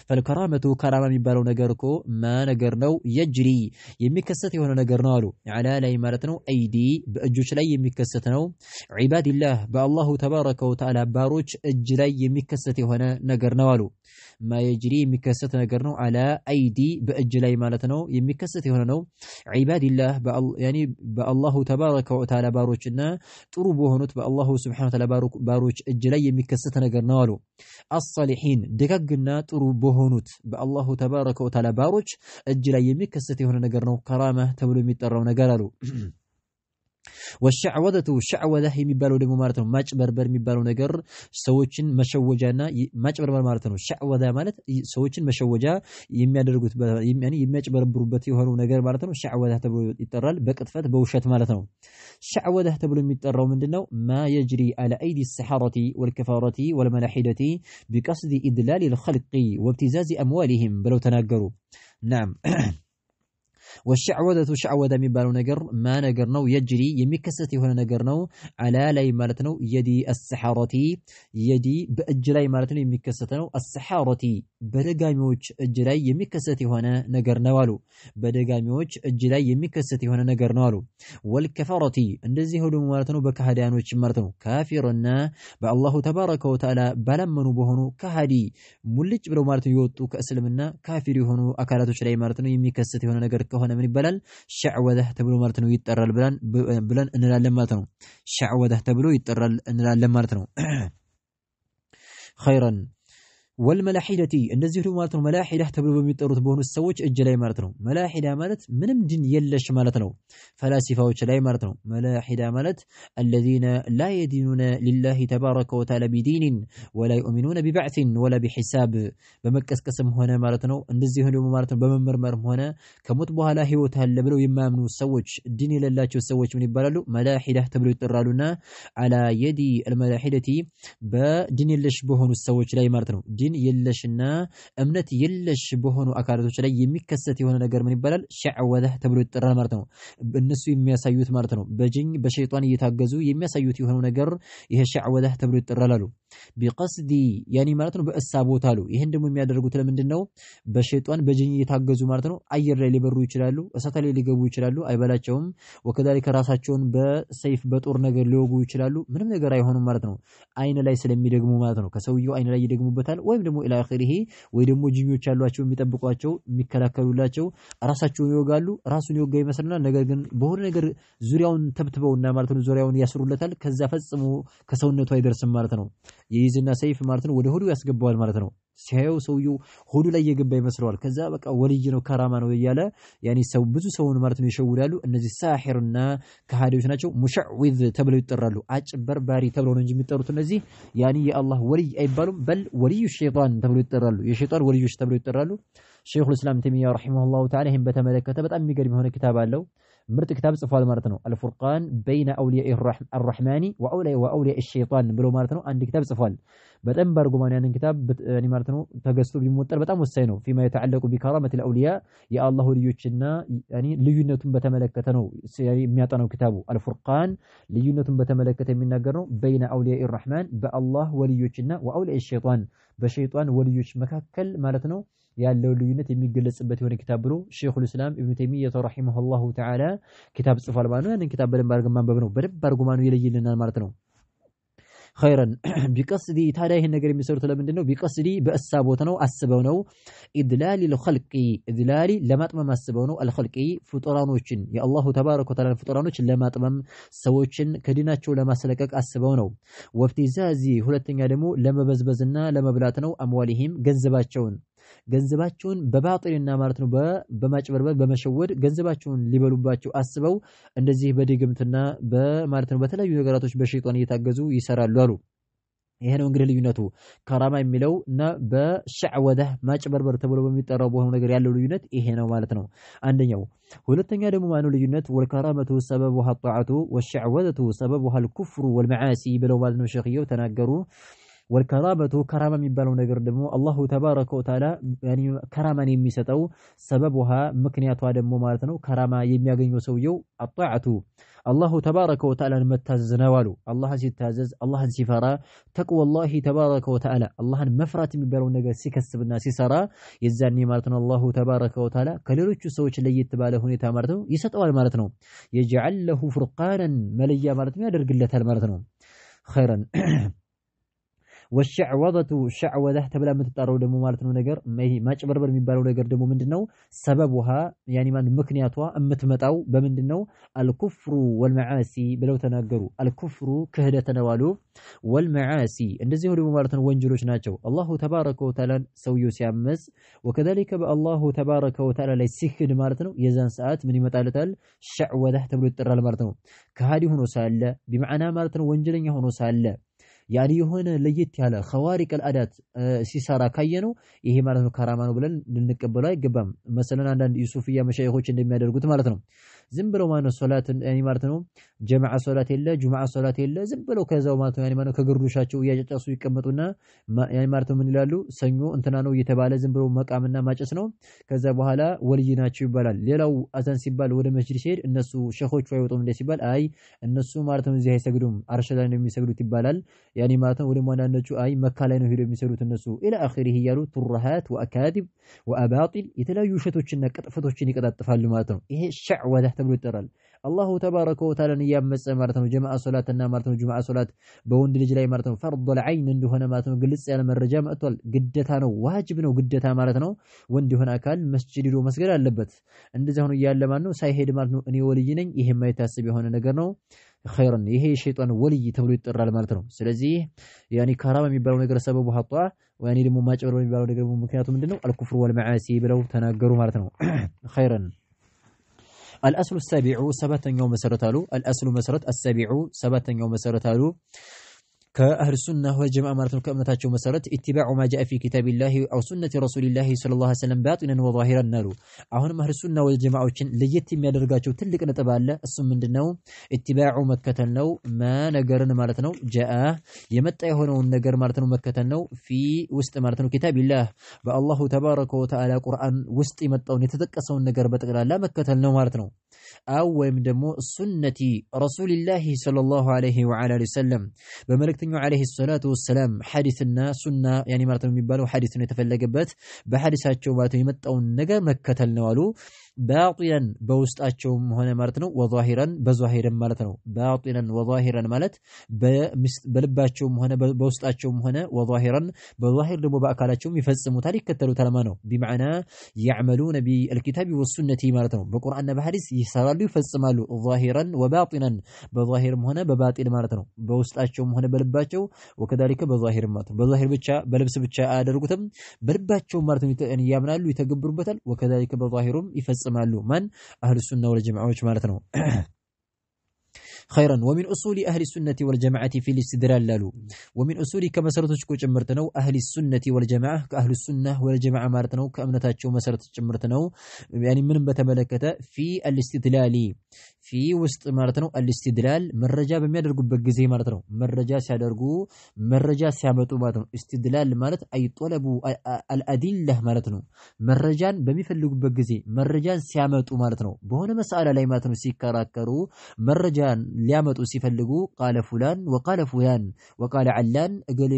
ፈልከራመቱ ከራማ የሚባለው ነገር እኮ ማ ነገር ነው يجري የሚከሰት የሆነ ነገር ነው አሉ على ላይ ማለት ነው አይዲ በእጆች ላይ የሚከሰት ነው عباد الله በአላሁ ተባረከ ወተዓላ ባሮች እጅ ላይ የሚከሰት የሆነ ነገር ነው አሉ ማ يجري የሚከሰት ነገር ነው على ايدي በእጅ ላይ ማለት ነው የሚከሰት የሆነ ነው عباد الله يعني በአላሁ ተባረከ ወተዓላ ባሮችና ጥሩ በሆኑት በአላሁ Subhanahu Wa Ta'ala ባሮች እጅ ላይ የሚከሰት ነገር ነው አሉ الصالحين ደጋግና ጥሩ በሆኑት በአላሁ ተባረከ ወተዓላ ባሮች እጅ ላይ የሚከሰት የሆነ ነገር ነው ከራማ ተብሎ የሚጠራው ነገር አሉ والشعوذة شعوذة የሚባለው ደግሞ ማለት ነው ማጭበርበር የሚባለው ነገር ሰዎችን መሸወጃና ማጭበርበር ማለት ነው ሸዕወዛ ማለት ሰዎችን መሸወጃ የሚያደርጉት የሚያጭበረብሩበት የሆነው ነገር ማለት ነው ሸዕወዛ ተብሎ ይጠራል በቅጥፈት በውሸት ማለት ነው ሸዕወዛ ተብሎ የሚጠራው ምንድነው ما يجري على ايدي السحرة والكفارة والملاحدة بقصد إدلال الخلق وابتزاز أموالهم ብለው ተናገሩ نعم والشعوذة شعوذة የሚባለው ነገር ما ነገር ነው يجري የሚከሰት የሆነ ነገር ነው على ላይ ማለት ነው يدي السحرة يدي በእጅ ላይ ማለት ነው የሚከሰት ነው السحرة በደጋሚዎች እጅ ላይ የሚከሰት የሆነ ነገር ነው አሉ በደጋሚዎች እጅ ላይ የሚከሰት የሆነ ነገር ነው አሉ والكفارة እንደዚህ ሁሉ ማለት ነው በካህዲያኖች ማለት ነው ካፊርና በአላሁ ተባረከ ወተዓላ ባላመኑ በሆኑ ካህዲ ሙልጭ ብለው ማለት ነው የወጡ ከእስልምና ካፊር የሆኑ አካላቶች ላይ ማለት ነው የሚከሰት የሆነ ነገር ከሆነ ምን ይባላል ሸዕወዛ ተብሎ ማለት ነው ይጠራል ብለን እንላለን ማለት ነው ሸዕወዛ ተብሎ ይጠራል እንላለን ማለት ነው خيرا والملاحدة እንደዚህ ሁሉ ማለት ነው መላሂዳ ተብሎ በሚጠሩት በሆኑ ሰዎች እጅ ላይ ማለት ነው መላሂዳ ማለት ምንም ዲን የለሽ ማለት ነው ፈላሲፋዎች ላይ ማለት ነው መላሂዳ ማለት الذين لا يدينون لله تبارك وتعالى بدين ولا يؤمنون ببعث ولا بحساب በመቀስቀስም ሆነ ማለት ነው እንደዚህ ሁሉ ማለት ነው በመመርመርም ሆነ ከሞት በኋላ ህይወት አለ ብለው የማያምኑ ሰዎች ዲን የሌላቸው ሰዎች ምን ይባላሉ መላሂዳ ተብሎ ይጠራሉና على يد الملاحدة በዲን የለሽ በሆኑ ሰዎች ላይ ማለት ነው የለሽና እምነት የለሽ በሆኑ አካላቶች ላይ የሚከሰት የሆነ ነገር ምን ይባላል ሸዕወዛ ተብሎ ይጠራል ማለት ነው እነሱ የሚያሳዩት ማለት ነው በጅን በሸይጣን እየታገዙ የሚያሳዩት የሆነ ነገር ይሄ ሸዕወዛ ተብሎ ይጠራል አሉ ቢቀስዲ ያኒ ማለት ነው በእሳቦት አሉ። ይሄን ደግሞ የሚያደርጉት ለምንድነው? በሸይጣን በጅን እየታገዙ ማለት ነው። አየር ላይ ሊበሩ ይችላሉ፣ እሳት ላይ ሊገቡ ይችላሉ፣ አይበላቸውም። ወከዛሊከ ራሳቸውን በሰይፍ በጦር ነገር ሊወጉ ይችላሉ፣ ምንም ነገር አይሆኑም ማለት ነው። አይን ላይ ስለሚደግሙ ማለት ነው። ከሰውየው አይን ላይ ይደግሙበታል፣ ወይም ደግሞ ኢላ አኺሪሂ ወይ ደግሞ ጅኞች ያሏቸው የሚጠብቋቸው የሚከላከሉላቸው ራሳቸውን ይወጋሉ። ራሱን ይወጋ ይመስልናል፣ ነገር ግን በሆነ ነገር ዙሪያውን ተብትበውና ማለት ነው ዙሪያውን ያስሩለታል። ከዛ ፈጽሞ ከሰውነቱ አይደርስም ማለት ነው። የይዝና ሰይፍ ማለት ነው ወደ ሆዱ ያስገባዋል ማለት ነው። ሲያየው ሰውየው ሆዱ ላይ የገባ ይመስለዋል። ከዛ በቃ ወልይ ነው ከራማ ነው እያለ ያኒ ሰው ብዙ ሰውን ማለት ነው ይሸውዳሉ። እነዚህ ሳሒርና ከሃዲዎች ናቸው። ሙሸዕዊዝ ተብለው ይጠራሉ። አጭበርባሪ ተብለው ነው እንጂ የሚጠሩት እነዚህ ያኒ የአላህ ወልይ አይባሉም። በል ወልዩ ሸይጣን ተብለው ይጠራሉ። የሸይጣን ወልዮች ተብለው ይጠራሉ። ሸይኹል ኢስላም ተይሚያ ረሂመሁላሁ ተዓላ ይሄን በተመለከተ በጣም የሚገርም የሆነ ክታብ አለው። ምርጥ ክታብ ጽፏል ማለት ነው። አልፉርቃን በይነ አውሊያኢ አርረሕማኒ ወአውሊያኢ ሸይጣን ብሎ ማለት ነው አንድ ክታብ ጽፏል። በጣም ባርጉማን ያንን ክታብ ማለት ነው ተገዝቶ ቢሞጠር በጣም ወሳኝ ነው። ፊማ የተዓለቁ ቢከራመቲል አውሊያ የአላህ ወልዮችና ልዩነቱን በተመለከተ ነው የሚያጠናው ክታቡ። አልፉርቃን ልዩነቱን በተመለከተ የሚናገር ነው። በይነ አውሊያኢ አርረሕማን በአላህ ወልዮችና ወአውሊያኢ ሸይጣን በሸይጣን ወልዮች መካከል ማለት ነው ያለው ልዩነት የሚገለጽበት የሆነ ክታብ ብሎ ሸይኹል ኢስላም ኢብኑ ተይሚያ ረሂመሁላሁ ተዓላ ክታብ ጽፏል ማለት ነው። ያንን ክታብ በደንብ አድርገን ማንበብ ነው። በደንብ አድርጎ ይለይልናል ማለት ነው። ኸይረን ቢቀስዲ ታዲያ ይሄን ነገር የሚሰሩት ለምንድን ነው? ቢቀስዲ በእሳቦት ነው፣ አስበው ነው። ኢድላሊ ለኸልቂ ኢድላሊ ለማጥመም አስበው ነው። አልኸልቂ ፍጡራኖችን የአላሁ ተባረከ ወተዓላ ፍጡራኖችን ለማጥመም ሰዎችን ከዲናቸው ለማስለቀቅ አስበው ነው። ወፍቲዛዚ ሁለተኛ ደግሞ ለመበዝበዝና ለመብላት ነው። አምዋሊሂም ገንዘባቸውን በባጢልና ማለት ነው በማጭበርበር በመሸወድ ገንዘባቸውን ሊበሉባቸው አስበው እንደዚህ በድግምትና በማለት ነው በተለያዩ ነገራቶች በሸይጣን እየታገዙ ይሰራሉ አሉ። ይሄ ነው እንግዲህ ልዩነቱ ከራማ የሚለው እና በሸዕወዳ ማጭበርበር ተብሎ በሚጠራው በሆነ ነገር ያለው ልዩነት ይሄ ነው ማለት ነው። አንደኛው። ሁለተኛ ደግሞ ማነው ልዩነት? ወልከራመቱ ሰበቡሃ ጣዓቱ ወሸዕወደቱ ሰበቡሃ አልኩፍሩ ወልመዓሲ ብለው ማለት ነው ሸኺየው ተናገሩ። ወልከራመቱ ከራማ የሚባለው ነገር ደግሞ አላሁ ተባረከ ወተዓላ ያኒ ከራማን የሚሰጠው ሰበቡሃ ምክንያቷ ደግሞ ማለት ነው ከራማ የሚያገኘው ሰውየው አጣዓቱ አላሁ ተባረከ ወተዓላን መታዘዝ ነው አሉ። አላህን ሲታዘዝ አላህን ሲፈራ ተቅወላሂ ተባረከ ወተዓላ አላህን መፍራት የሚባለው ነገር ሲከስብና ሲሰራ የዛኔ ማለት ነው አላሁ ተባረከ ወተዓላ ከሌሎቹ ሰዎች ለየት ባለ ሁኔታ ማለት ነው ይሰጠዋል ማለት ነው። የጀዐል ለሁ ፍርቃናን መለያ ማለት ነው ያደርግለታል ማለት ነው። ኸይረን ወሸዕወደቱ ሸዕወዳ ተብላ የምትጠራው ደግሞ ማለት ነው ነገር ማጭበርበር የሚባለው ነገር ደግሞ ምንድነው? ሰበቡሃ ያኒ ማን ምክንያቷ የምትመጣው በምንድነው? አልኩፍሩ ወልመዓሲ ብለው ተናገሩ። አልኩፍሩ ክህደት ነው አሉ። ወልመዓሲ እንደዚህ ደግሞ ማለት ነው ወንጀሎች ናቸው። አላሁ ተባረከ ወተዓላ ሰውየው ሲያመጽ ወከዛሊከ በአላሁ ተባረከ ወተዓላ ላይ ሲክድ ማለት ነው የዛን ሰዓት ምን ይመጣለታል? ሸዕወዳ ተብሎ ይጠራል ማለት ነው። ከሃዲ ሆኖ ሳለ ቢማዕና ማለት ነው ወንጀለኛ ሆኖ ሳለ ያኒ የሆነ ለየት ያለ ኸዋሪቅ አልአዳት ሲሰራ ካየነው ይሄ ማለት ነው ከራማ ነው ብለን ልንቀበለው አይገባም። መሰለን አንዳንድ ዩሱፍያ መሻይኾች እንደሚያደርጉት ማለት ነው ዝም ብለው ማለት ሶላት ያኒ ማለት ነው ጀማዓ ሶላት የለ ጁማዓ ሶላት የለ ዝም ብለው ከዛው ማለት ነው ያኒ ማለት ከግርዱሻቸው እያጨጨሱ ይቀመጡና ያኒ ማለት ምን ይላሉ? ሰኞ እንትና ነው እየተባለ ዝም ብለው መቃምና ማጨስ ነው። ከዛ በኋላ ወልይ ናቸው ይባላል። ሌላው አዛን ሲባል ወደ መስጂድ ሲሄድ እነሱ ሸኾቹ አይወጡም እንደ ሲባል አይ እነሱ ማለት ነው እዚህ አይሰግዱም አርሽ ላይ ነው የሚሰግዱት ይባላል። ያኒ ማለት ነው ወደ ማናነቹ አይ መካ ላይ ነው ሄደው የሚሰሩት እነሱ ኢላ አኺሪህ እያሉ ቱርሃት ወአካዲብ ወአባጢል የተለያዩ ውሸቶችና ቅጥፈቶችን ይቀጣጥፋሉ ማለት ነው። ይሄ ሸዕወዳ ተብሎ ይጠራል። አላሁ ተባረከ ወተዓላን እያመፀ ማለት ነው ጀማዓ ሶላትና ማለት ነው ጁማዓ ሶላት በወንድ ልጅ ላይ ማለት ነው ፈርዱል ዐይን እንደሆነ ማለት ነው ግልጽ ያለ መረጃ መጥቷል። ግዴታ ነው፣ ዋጅብ ነው፣ ግዴታ ማለት ነው ወንድ የሆነ አካል መስጂድ ሄዶ መስገድ አለበት። እንደዚህ ሆኖ እያለ ማለት ነው ሳይሄድ ማለት ነው እኔ ወልይ ነኝ ይሄ የማይታሰብ የሆነ ነገር ነው። ኸይረን ይሄ ሸይጣን ወልይ ተብሎ ይጠራል ማለት ነው። ስለዚህ ያኒ ከራማ የሚባለው ነገር ሰበቡ ሀጧ ወያኒ ደግሞ ማጭበርበር የሚባለው ነገር ምክንያቱ ምንድነው? አልኩፍሩ ወልመዓሲ ብለው ተናገሩ ማለት ነው። ኸይረን الأصل السابع سبتن يوم مسرتالو الأصل مسرت السابع سبتن يوم مسرتالو كأهل السنة والجماعة مرتين كأمنتاቸው መሰረት اتباع ما جاء في كتاب الله أو سنة رسول الله صلى الله عليه وسلم باطنا وظاهرا نالو አሁንም أهل السنة والجماعዎችን ለየት የሚያደርጋቸው ትልቅ ነጥብ አለ። እሱ ምንድነው? اتباع መከተል ነው። ነገርን ማለት ነው جاء የመጣ የሆነውን ነገር ማለት ነው መከተል ነው። في ውስጥ ማለት ነው كتاب الله በአላሁ ተባረከ ወተዓላ ቁርአን ውስጥ የመጣውን የተጠቀሰውን ነገር በጠቅላላ መከተል ነው ማለት ነው። አው ወይም ደግሞ ሱነቲ ረሱልላህ ሰለላሁ ዐለይሂ ወዐላ ወሰለም በመልእክተኛው ዐለይሂ ሰላቱ ወሰላም ሐዲስና ሱና ያኒ ማለት ነው የሚባለው ሐዲስ ነው የተፈለገበት በሐዲሳቸው ማለት ነው የመጣውን ነገር መከተል ነው አሉ باطنا بوسطاچوم ሆነ ማለት ነው وظاهرا በظاهرም ማለት ነው باطنا وظاهرا ማለት በልባቸውም ሆነ በውስጣቸውም ሆነ وظاهرا በظاهر ደግሞ በአካላቸውም ይፈጽሙታል ይከተሉታል ማለት ነው بمعنى يعملون بالكتاب والسنه ማለት ነው በቁርአንና በሐዲስ ይሰራሉ ይፈጽማሉ ظاهرا وباطنا በظاهرም ሆነ በባጢን ማለት ነው በውስጣቸውም ሆነ በልባቸው وكذلك በظاهر ማለት ነው በظاهر ብቻ በልብስ ብቻ አያደርጉትም በልባቸው ማለት ነው ያምናሉ ይተገብሩበታል وكذلك በظاهرም ይፈጽማሉ من أهل السنة والجماعة مالتنا خيرا ومن أصول أهل السنة والجماعة في الاستدلال لالو ومن أصول كما سرتشكو جمرتنو أهل السنة والجماعة كأهل السنة والجماعة مارتنو كأمنتاتشو مسرت جمرتنو يعني من بتملكته في الاستدلال في وسط مارتنو الاستدلال مرجع بميادرقو بقزي مارتنو مرجع سيادرقو مرجع سيامتو مارتنو استدلال مارت أي طلبو الأدلة مارتنو مرجان بميفلقو بقزي مرجان سيامتو مارتنو بهنا مسألة لاي مارتنو سيكاراكرو مرجان ሊያመጡ ሲፈልጉ قال فلان وقال فلان وقال علان እገሌ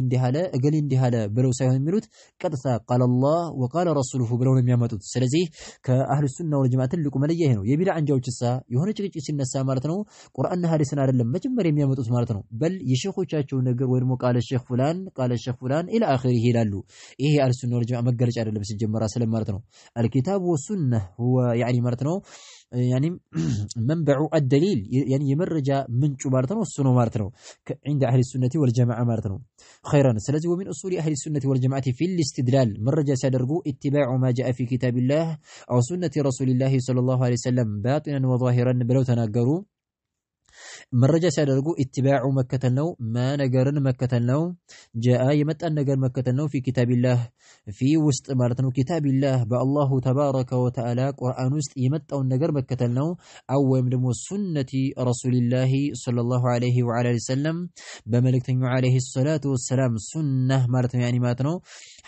እንዲሃለ ብለው ሳይሆን የሚሉት ቀጥታ قال الله وقال رسوله ብለው ነው የሚያመጡት ስለዚህ ከአህሉ ሱና ወልጀማዓ ትልቁ መለያ ይሄ ነው የቢድዓ አንጃዎችሳ የሆነ ጭቅጭቅ ሲነሳ ማለት ነው ቁርአንና ሐዲስን አይደለም መጀመሪያ የሚያመጡት ማለት ነው በል የሼኾቻቸው ነገር ወይ ደግሞ قال الشيخ فلان الى اخره ይላሉ ይሄ አህሉ ሱና ወልጀማዓ መገለጫ አይደለም ሲጀመራ ስለማለት ነው الكتاب والسنه هو يعني ማለት ነው يعني منبع الدليل يعني يمرجا منچو مارتنو السنو مارتنو عند أهل السنة والجماعة مارتنو خيرا سلزي ومن أصول أهل السنة والجماعة في الاستدلال مرجا سادرقو اتباع ما جاء في كتاب الله أو سنة رسول الله صلى الله عليه وسلم باطنا وظاهرا بلو تناقروا مرجع سادرقو اتباع مكتلنو ما نقرن مكتلنو جاء يمتأن نقر مكتلنو في كتاب الله في وسط مارتنو كتاب الله بالله تبارك وتعالى قرآن وسط يمتأن نقر مكتلنو أو يمدمو سنة رسول الله صلى الله عليه وعلى وسلم بملكتنو عليه الصلاة والسلام سنة مارتنو يعني مارتنو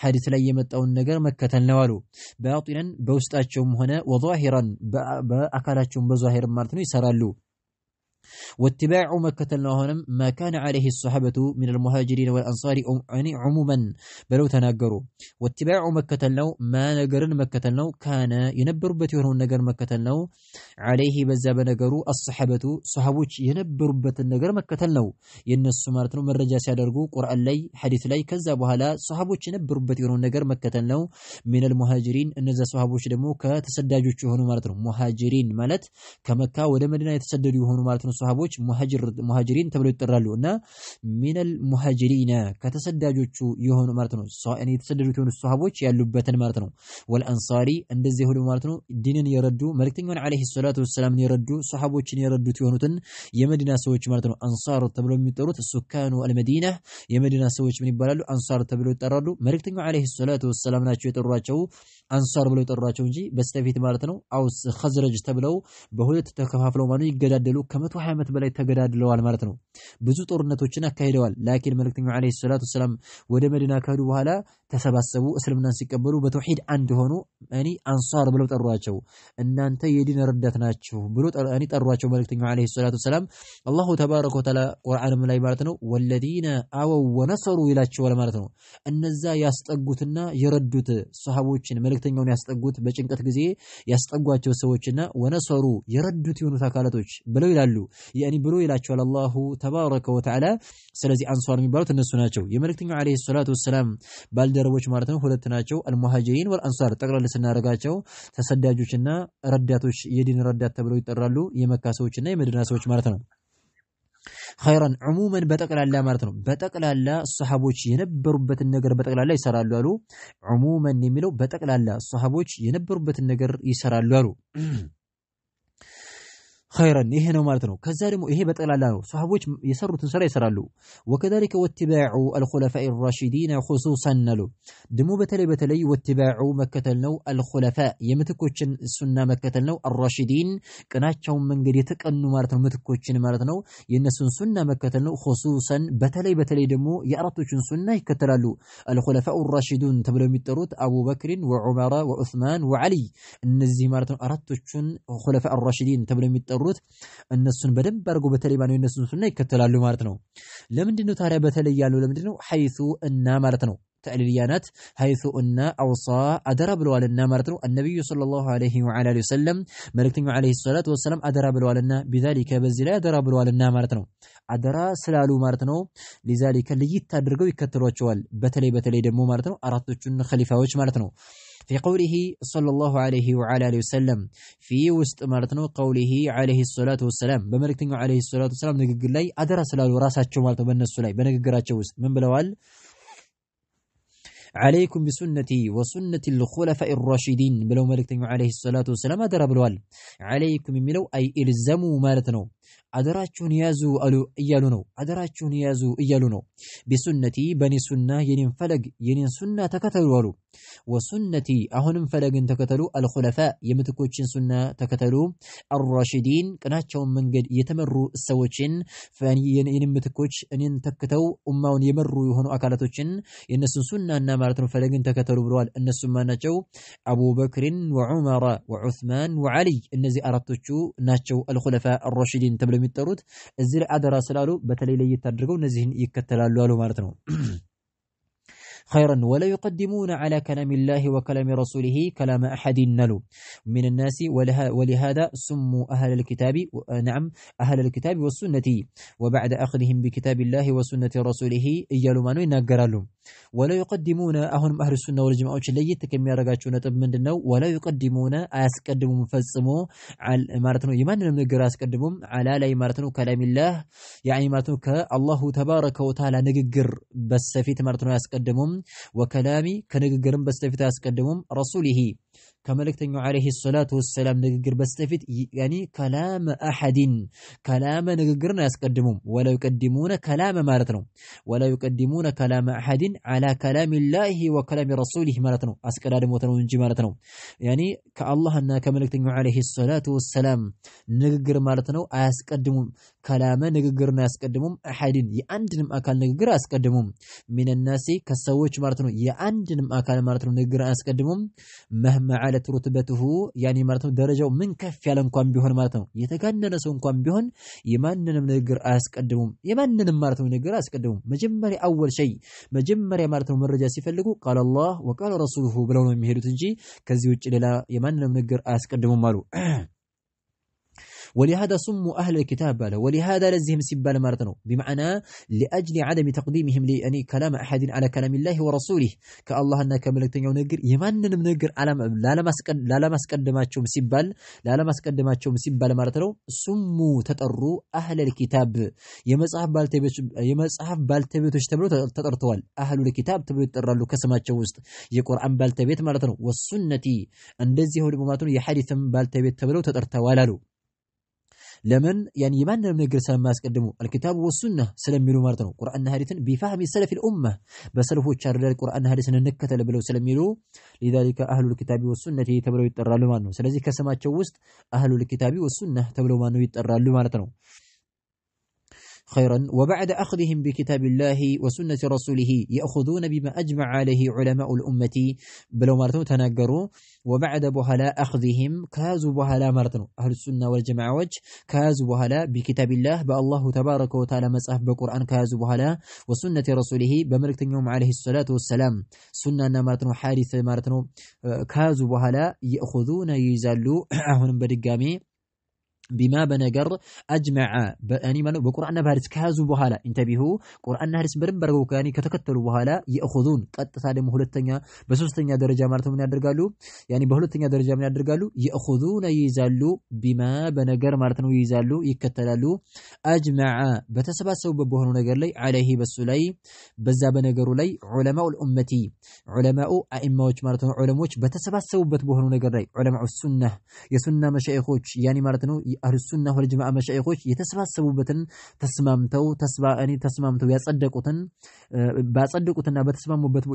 حديث لا يمتأن نقر مكتلنو باطنا بوسطاتهم هنا وظاهرا بأكالاتهم بظاهر مارتنو يسرالو واتباع مكتلنا هنا ما كان عليه الصحابة من المهاجرين والأنصار يعني عموما بلو تناقروا واتباع مكتلنا ما نقرن مكتلنا كان ينبر بتيرون نقر مكتلنا عليه بزاب نقروا الصحابة صحابوش ينبر بتنقر مكتلنا ينس مارتنو من رجا سادرقوا قرآن لي حديث لي كذابها لا صحابوش ينبر بتيرون نقر مكتلنا من المهاجرين النزا صحابوش دمو كتسداجوش هنو مارتنو مهاجرين مالت كمكة ودمدنا يتسددوا هنو مارتنو صحابوش مهاجرين تبلو يترالو እና من المهاجرين ከተሰዳጆቹ የሆኑ ማለት ነው يعني የተሰደዱት የሆኑ ሱሐቦች ያሉበትን ማለት ነው والانصاري እንደዚህ ሁሉ ማለት ነው ዲንን የረዱ መልእክተኛውን አለይሂ ሰላቱ ወሰለም የረዱ ሱሐቦችን የረዱት የሆኑትን የመዲና ሰዎች ማለት ነው አንሳር ተብለው የሚጠሩት ሱካኑ አልመዲና የመዲና ሰዎች ምን ይባላሉ አንሳር ተብለው ይጠራሉ መልእክተኛው አለይሂ ሰላቱ ወሰለም ናቸው የጠሯቸው አንሳር ብለው ይጠሯቸው እንጂ በስተፊት ማለት ነው አውስ ኸዝረጅ ተብለው በሁለት ተከፋፍለው ማለት ይገዳደሉ ከመቶ 20 ዓመት በላይ ተገዳድለዋል ማለት ነው ብዙ ጦርነቶችን አካሂደዋል ላኪን መልእክተኛው አለይሂ ሰላቱ ወሰለም ወደ መዲና ከሄዱ በኋላ ተሰባሰቡ እስልምናን ሲቀበሉ በተውሂድ አንድ ሆኑ እኔ አንሳር ብለው ጠሯቸው እናንተ የዲን ረዳት ናችሁ ብሎ እኔ ጠሯቸው መልእክተኛው አለይሂ ሰላቱ ወሰለም አላሁ ተባረከ ወተዓላ ቁርአንም ላይ ማለት ነው ወለዲና አወው ወነሰሩ ይላቸዋል ማለት ነው እነዛ ያስጠጉትና የረዱት ሱሐቦችን መልእክተኛውን ያስጠጉት በጭንቀት ጊዜ ያስጠጓቸው ሰዎችና ወነሰሩ የረዱት የሆኑት አካላቶች ብለው ይላሉ يعني ብሎ ይላቸዋል አላሁ ተባረከ ወተዓላ ስለዚህ አንሷር የሚባሉት እነሱ ናቸው የመልእክተኛው አለይሂ ሰላቱ ወሰለም ባልደረቦች ማለት ነው ሁለት ናቸው አልሙሃጂሪን ወልአንሳር ጠቅላላ ስናረጋቸው ተሰዳጆችና ረዳቶች የዲን ረዳት ተብለው ይጠራሉ የመካ ሰዎችና የመዲና ሰዎች ማለት ነው خيرا عموما بتقلالا ማለት ነው በጠቅላላ ሱሐቦች የነበሩበትን ነገር በጠቅላላ ይሰራሉ አሉ عموما የሚለው በጠቅላላ ሱሐቦች የነበሩበትን ነገር ይሰራሉ አሉ ኸይረን ይሄ ነው ማለት ነው። ከዛ ደግሞ ይሄ በጠቅላላ ነው ሷሃቦች የሰሩትን ስራ ይሰራሉ። ወከዛሊከ ወትባዑ አልኹለፋኢ ራሺዲን ኹሱሰን አሉ ደግሞ በተለይ ወትባዑ መከተል ነው አልኹለፋ የምትኮችን ሱና መከተል ነው አልራሺዲን ቅናቸውን መንገድ የተቀኑ ማለት ነው ምትኮችን ማለት ነው የነሱን ሱና መከተል ነው ኹሱሰን በተለይ ደግሞ የአራቶችን ሱና ይከተላሉ። አልኹለፋኡ ራሺዱን ተብለው የሚጠሩት አቡበክርን ወዑመር ወዑስማን ወዓሊ እነዚህ ማለት ነው አራቶቹን ኹለፋ አልራሺዲን ተብለው የሚጠሩ እነሱን በደንብ አድርጎ በተለይ ማነው እነሱን ሱና ይከተላሉ ማለት ነው። ለምንድነው ታዲያ በተለይ ያለው ለምንድነው ሐይሱ እና ማለት ነው ተዕሊልያናት ሐይሱ እና አውሳ አደራ ብለዋልና ማለት ነው ነብዩ ሰለላሁ ዐለይሂ ወዐለ ወሰለም መልእክተኛው ዐለይሂ ሰላቱ ወሰለም አደራ ብለዋልና ቢዛሊከ በዚህ ላይ አደራ ብለዋልና ማለት ነው አደራ ስላሉ ማለት ነው ሊዛሊከ ለይት አድርገው ይከተሏቸዋል በተለይ ደግሞ ማለት ነው አራቶቹን ኸሊፋዎች ማለት ነው في قوله صلى الله عليه وعلى آله وسلم في وسط مالتنا قوله عليه الصلاة والسلام بملكتنا عليه الصلاة والسلام نقول لي أدرس لالو راساتشو مالتو بالنسو لي بنقراتشو وسط من بلوال عليكم بسنتي وسنة الخلفاء الراشدين بلو ملكتنا عليه الصلاة والسلام أدر بلوال عليكم ملو أي إلزموا مالتنا አደራችሁን ያዙ አሉ እያሉ ነው አደራችሁን ያዙ እያሉ ነው በሱነቲ በኔ ሱና የኔን ፈለግ የኔን ሱና ተከተሉ አሉ ወሱነቲ አሁንም ፈለግን ተከተሉ አልኹለፋ የምትኮችን ሱና ተከተሉ አልራሺዲን ቅናቸውን መንገድ የተመሩ ሰዎችን የኔን ምትኮች እኔን ተከተው ኡማውን የመሩ የሆኑ አካላቶችን የነሱን ሱናና ማለት ነው ፈለግን ተከተሉ ብለዋል እነሱም ማናቸው አቡበክርን ወዑመር ወዑስማን ወዓሊ እነዚህ አራቶቹ ናቸው አልኹለፋ አልራሺዲን ተብለው የሚጠሩት እዚህ ላይ አደራ ስላሉ በተለይ ለየት አድርገው እነዚህን ይከተላሉ አሉ ማለት ነው خيرا ولا يقدمون على كلام الله وكلام رسوله كلام أحد نلو من الناس ولهذا سموا أهل الكتاب نعم أهل الكتاب والسنة وبعد أخذهم بكتاب الله وسنة رسوله إيالوا مانو ينقرالو ولا يقدمون أهل أهل السنة والجماعة ليت كم يرغاتشون طب من دنو ولا يقدمون أسقدموا مفصموا على مارتنو يمان نمنقر أسقدموا على لا مارتنو كلام الله يعني مارتنو كالله تبارك وتعالى نقر بس في مارتنو أسقدموا وكلامي كنقرن بستفيت أسقدمهم رسوله كملكتنو عليه الصلاة والسلام نقر بستفيت يعني كلام أحد كلام نقرن أسقدمهم ولا يقدمون كلام مارتنو ولا يقدمون كلام أحد على كلام الله وكلام رسوله مارتنو أسقداد موتنو نجي مارتنو يعني كالله أن كملكتنو عليه الصلاة والسلام نقر مارتنو أسقدمهم كلام نقرن أسقدمهم أحد يأندنم أكال نقر أسقدمهم من الناس كسوش مارتنو يأندنم أكال مارتنو نقر أسقدمهم مهما علت رتبته يعني مارتنو درجة من كف يعلم كم بيهون مارتنو يتكنن سون كم بيهون يمنن نقر أسقدمهم يمنن مارتنو نقر أسقدمهم مجمري أول شيء مجمري مارتنو مرجع سيفلقوا قال الله وقال رسوله بلون مهيرو تنجي كزيوج إلى يمنن نقر أسقدمهم مالو ولهذا سموا أهل الكتاب ولهذا لزهم سبال مارتنو بمعنى لأجل عدم تقديمهم يعني كلام أحد على كلام الله ورسوله كالله أنك ملكتن يونقر يمنن منقر على لا لمس قدماتهم سبال مارتنو سموا تطروا أهل الكتاب يمصحف بالتبيتوش تبلو تطرتوال أهل الكتاب تبلو تطرلو كسماتشو وسط يقرآن بالتبيت مارتنو والسنة اندزي هو المماتون يحدثم بالتبيت تبلو تطرتوالالو لمن يعني يمنن نقر سلام أسقدموا الكتاب والسنة سلام ميلو مارتنو قرآن هاريتن بفهم سلف الأمة بسلفو تشارل القرآن هاريتن النكتة لبلو سلام ميلو لذلك أهل الكتاب والسنة تبلو يترالو مانو سلازي كسمات شوست أهل الكتاب والسنة تبلو مانو يترالو مارتنو خيرا وبعد أخذهم بكتاب الله وسنة رسوله يأخذون بما أجمع عليه علماء الأمة بلو مارتنو تناقروا وبعد بهلا أخذهم كازوا بهلا مارتنو أهل السنة والجماعة وجه كازوا بهلا بكتاب الله بالله تبارك وتعالى مسأف بقرآن كازوا بهلا وسنة رسوله بملكة يوم عليه الصلاة والسلام سنة مارتنو حارث مارتنو كازوا بهلا يأخذون يزالوا أهون بدقامي بما بنجر أجمع يعني ما بقرآن بهارس كازو بهالا انتبهوا قرآن هارس بربرو كاني كتكتلوا بهالا يأخذون قد تصادم هلتنيا بسوستنيا درجة مارتو من يدرقالو يعني بهلتنيا درجة من يدرقالو يأخذون يزالو بما بنجر مارتنو يزالو يكتلالو أجمع بتسبب سوب بهنو نجر لي عليه بسولي بزا بنجرو لي علماء الأمة علماء أئمة مارتنو علماء بتسبب سوب بهنو نجر لي علماء السنة يسنة مشايخوش يعني مارتنو አህሉ ሱና ወል ጀማዓ መሻይኾች የተሰባሰቡበትን ተስማምተው ያጸደቁትን ባጸደቁትና በተስማሙበት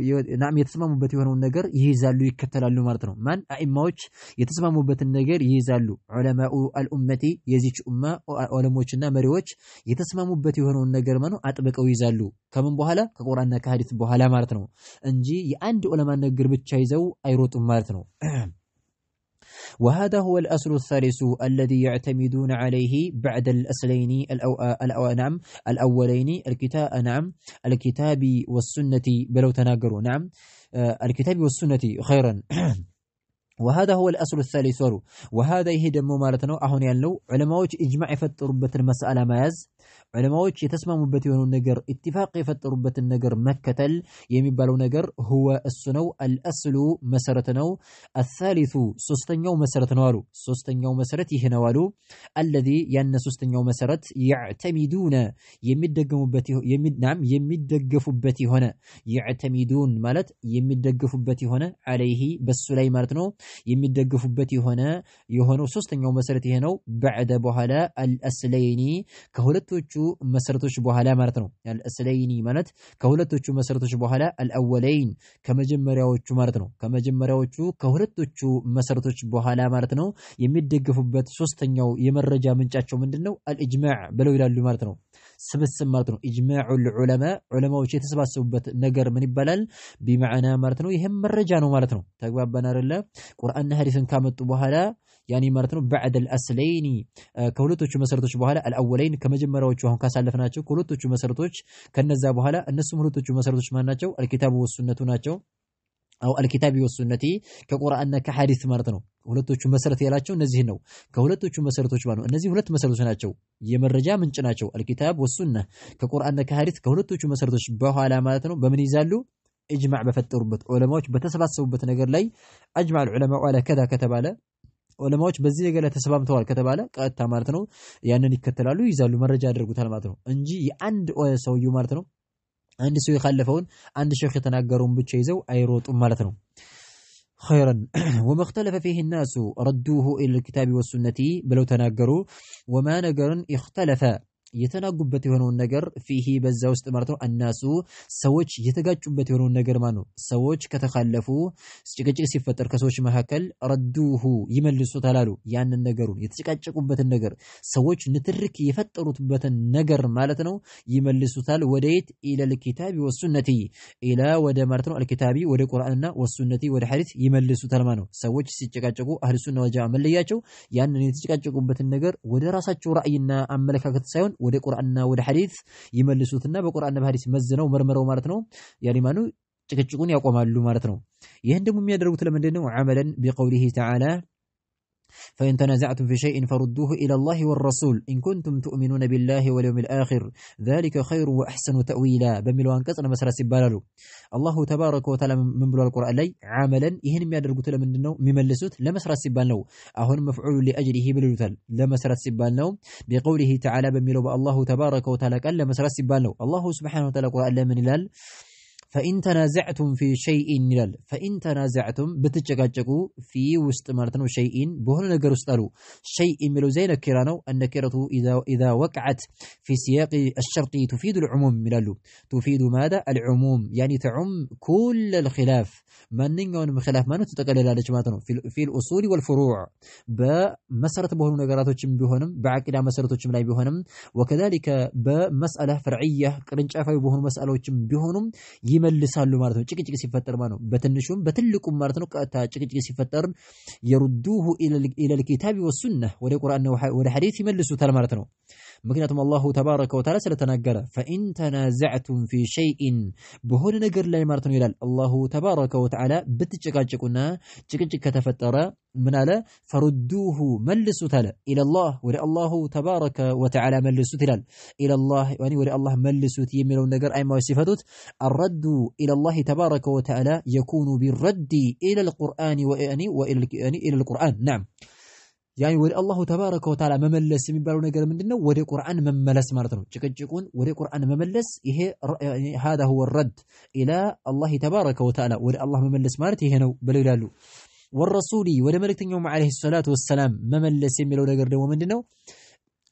የተስማሙበት የሆነውን ነገር ይይዛሉ ይከተላሉ ማለት ነው። ማን አኢማዎች የተስማሙበትን ነገር ይይዛሉ። ዑለማኡ አልኡመቲ የዚች ኡማ ዑለሞችና መሪዎች የተስማሙበት የሆነውን ነገር ማለት አጥብቀው ይይዛሉ። ከምን በኋላ ከቁርአንና ከሐዲስ በኋላ ማለት ነው እንጂ የአንድ ዑለማ ነገር ብቻ ይዘው አይሮጡም ማለት ነው። وهذا هو الأصل الثالث الذي يعتمدون عليه بعد الأصلين الأولين الكتاب والسنة بلو تناقروا الكتاب والسنة خيرا وهذا هو الأصل الثالث وهذا يهدم مالتنا أهون يالنو علماء إجماع يفتربة المسألة ماز علماء يتسمموا بتي ونجر اتفاق يفتربة النجر مكتل يمبالو نجر هو السنو الأصل مسرتنو الثالث سستنيو مسرتنوالو سستنيو مسرت يهنوالو الذي ين سستنيو مسرت يعتمدون يمدقفوا بتي يمدقفوا بتي هنا يعتمدون مالت يمدقفوا بتي هنا عليه بس سليم مالتنو የሚደግፉበት የሆነው ሶስተኛው መሰረት ይሄ ነው። بعد በኋላ الأصلين ከሁለቶቹ መሰረቶች በኋላ ማለት ነው። الأصلين ማለት ከሁለቶቹ መሰረቶች በኋላ الأولين ከመጀመሪያዎቹ ማለት ነው። ከመጀመሪያዎቹ ከሁለቶቹ መሰረቶች በኋላ ማለት ነው የሚደግፉበት ሶስተኛው የመረጃ ምንጫቸው ምንድነው? الإجماع ብለው ይላሉ ማለት ነው። ስብስብ ማለት ነው። إجماع العلماء ዑለማዎች የተሰባሰቡበት ነገር ምን ይባላል? بمعنى ማለት ነው። ይሄም መረጃ ነው ማለት ነው። ተግባባን አይደለ? ቁርአንና ሐዲስን ካመጡ በኋላ ያኒ ማለት ነው بعد الأصلين ከሁለቶቹ መሰረቶች በኋላ الأولين ከመጀመሪያዎቹ አሁን ካሳለፍናቸው ከሁለቶቹ መሰረቶች ከነዛ በኋላ እነሱም ሁለቶቹ መሰረቶች ማን ናቸው? الكتاب والسنة ናቸው። አው الكتاب والسنة ከቁርአንና ከሐዲስ ማለት ነው። ሁለቶቹ መሰረት ያላቸው እነዚህ ነው። ከሁለቶቹ መሰረቶች ማለት ነው። እነዚህ ሁለት መሰረቶች ናቸው፣ የመረጃ ምንጭ ናቸው። الكتاب والسنة ከቁርአንና ከሐዲስ ከሁለቶቹ መሰረቶች በኋላ ማለት ነው በምን ይዛሉ? إجماع بفتربت علماء بتسبسبوا ነገር ላይ أجمع العلماء على كذا ከተባለ ዑለማዎች በዚህ ነገር ላይ ተስማምተዋል ከተባለ ቀጥታ ማለት ነው ያንን ይከተላሉ ይዛሉ መረጃ ያደርጉታል ማለት ነው እንጂ የአንድ ሰውየው ማለት ነው አንድ ሰው የخالفውን አንድ ሼክ የተናገረውን ብቻ ይዘው አይሮጡም ማለት ነው። خيرا وما اختلف فيه الناس ردوه إلى الكتاب والسنة بلو تناقروا وما نقرن اختلف የተናጉበት የሆነውን ነገር فيه በዛ ውስጥ ማለት ነው الناس ሰዎች የተጋጩበት የሆነውን ነገር ማለት ነው ሰዎች ከተخالፉ ጭቅጭቅ ሲፈጠር ከሰዎች መካከል ረዱሁ ይመልሱታል አሉ ያንን ነገሩን የተጨቃጨቁበትን ነገር ሰዎች ንትርክ የፈጠሩትበትን ነገር ማለት ነው ይመልሱታል ወደየት الى الكتاب والسنة الى ወደ ማለት ነው الكتاب ወደ ቁርአንና والسنة ወደ ሐዲስ ይመልሱታል ማለት ነው ሰዎች ሲጨቃጨቁ አህሉ ሱና ወልጀማዓ መለያቸው ያንን የተጨቃጨቁበትን ነገር ወደ ራሳቸው ራእይና አመለካከት ሳይሆን ወደ ቁርአንና ወደ ሐዲስ ይመልሱትና በቁርአንና በሐዲስ መዝነው መርመረው ማለት ነው ያኒ ማኑ ጭቅጭቁን ያቆማሉ ማለት ነው። ይሄን ደግሞ የሚያደርጉት ለምንድን ነው? عملا بقوله تعالى فإن تنازعتم في شيء فردوه إلى الله والرسول إن كنتم تؤمنون بالله واليوم الآخر ذلك خير وأحسن تأويلا بملو أنقصنا مسرى سبالالو الله تبارك وتعالى من بلو القرآن لي عملا يهن يدرقوا لمنه مملسوت لمسرى سبالنو أهون مفعول لأجله بلوتل لمسرى سبالنو بقوله تعالى بملو الله تبارك وتعالى قال لمسرى سبالنو الله سبحانه وتعالى قرآن لمن الال فإن تنازعتم في شيء نلال فإن تنازعتم بتجاجقوا في وسط مرتنو شيء بهون نجر استلو شيء ملو زي نكرانو النكرة إذا وقعت في سياق الشرط تفيد العموم ملالو تفيد ماذا؟ العموم يعني تعم كل الخلاف من نيون خلاف ما نتقلل على جماعتنا في الأصول والفروع بمسرة بهون نجراتهم بهونم بعقيدة مسرتهم لا بهونم وكذلك بمسألة فرعية قرنشافة بهون مسألة بهونم ይመልሳሉ ማለት ነው። ጭቅጭቅ ሲፈጠር ማለት ነው በትንሹም በትልቁም ማለት ነው ቀጥታ ጭቅጭቅ ሲፈጠር يردوه الى الكتاب والسنة ወደ ቁርአን ወደ ሐዲስ ይመልሱታል ማለት ነው። ምክንያቱም አላሁ ተባረከ ወተዓላ ስለተናገረ فإن تنازعتم في شيء በሆነ ነገር ላይ ማለት ነው ይላል አላሁ ተባረከ ወተዓላ ብትጨቃጨቁና ጭቅጭቅ ከተፈጠረ ምን አለ فردوه መልሱት አለ الى الله ወደ አላሁ ተባረከ ወተዓላ መልሱት ይላል الى الله يعني ወደ አላህ መልሱት የሚለው ነገር አይማው ሲፈቱት الرد الى الله تبارك وتعالى يكون بالرد الى القرآن الى القرآن نعم يعني ወደ አላሁ ተባረከ ወተዓላ መመለስ የሚባለው ነገር ምንድነው ወደ ቁርአን መመለስ ማለት ነው ጭቅጭቁን ወደ ቁርአን መመለስ ይሄ هذا هو الرد الى الله تبارك وتعالى ወደ አላህ መመለስ ማለት ይሄ ነው ብለው ይላሉ والرسول ولا ملكتنيوم عليه الصلاة والسلام مملس يميلو ነገር ደግሞ ምንድነው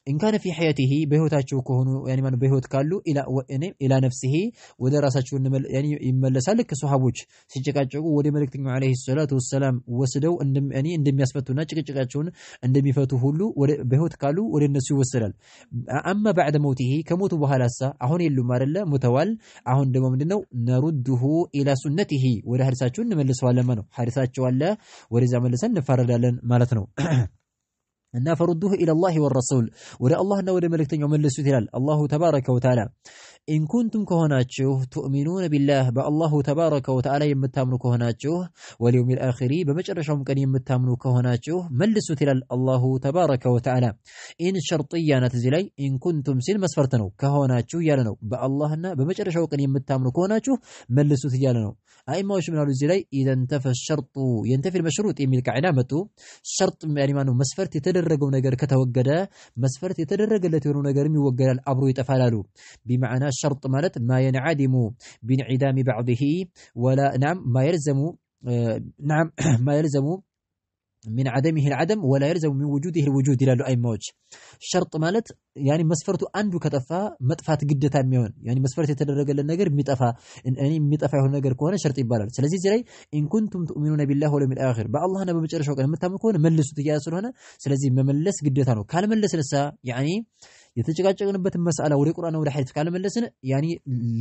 إن كان في حياته بهوتاچو كهونو يعني من بهوت كالو إلى نفسه وده راساچو يعني يملسال لك صحابوች ሲጨቃጨቁ ወደ መልእክተኛው عليه الصلاة والسلام ወስደው እንደሚያስፈቱና ጭቅጭቃቸውን እንደሚፈቱ ሁሉ ወደ በህይወት ካሉ ወደ እነሱ ይወሰዳል أما بعد موته ከሞቱ በኋላሳ አሁን የሉም አይደለ ሙተዋል አሁን ደግሞ ምንድነው نرده إلى سنته ወደ ሐዲሳቸው እንመልሰዋለን ማለት ነው ሐዲሳቸው አለ ወደዛ መልሰን እንፈረዳለን ማለት ነው أن فردوه إلى الله والرسول ولا الله نود ملكتين يملسوا تلال الله تبارك وتعالى إن كنتم كهناتشوه تؤمنون بالله بالله تبارك وتعالى يمتامنوا كهناتشوه واليوم الآخر بمجرشهم كان يمتامنوا كهناتشوه ملسوا تلال الله تبارك وتعالى إن شرطية نتزلي إن كنتم سن مسفرتنو كهناتشوه يالنو بالله بمجرشهم كان يمتامنوا كهناتشوه ملسوا تيالنو أي ما وش من هذا الزلي إذا انتفى الشرط ينتفي المشروط يملك علامته الشرط يعني ما مسفرت يتدرجوا نجار كتوجدا مسفرت يتدرج التي يرون نجار يوجد الأمر يتفعلوا بمعنى الشرط مالت ما ينعدم بانعدام بعضه ولا نعم ما يلزم من عدمه العدم ولا يلزم من وجوده الوجود إلى أي موج شرط مالت يعني مسفرته عنده كتفا مطفات قدتا ميون يعني مسفرته يتدرج للنجر مطفا يعني مطفا هو النجر كونه شرط يبالغ ስለዚህ زي إن كنتم تؤمنون بالله واليوم الآخر بالله أنا بمجرشوا كان متامن كونه ملسوا تجاسر هنا ስለዚህ መመለስ ግዴታ ነው ካልመለስ ለሳ يعني يتجاجنبت المسألة ولا القرآن ولا حديث قال ملسن يعني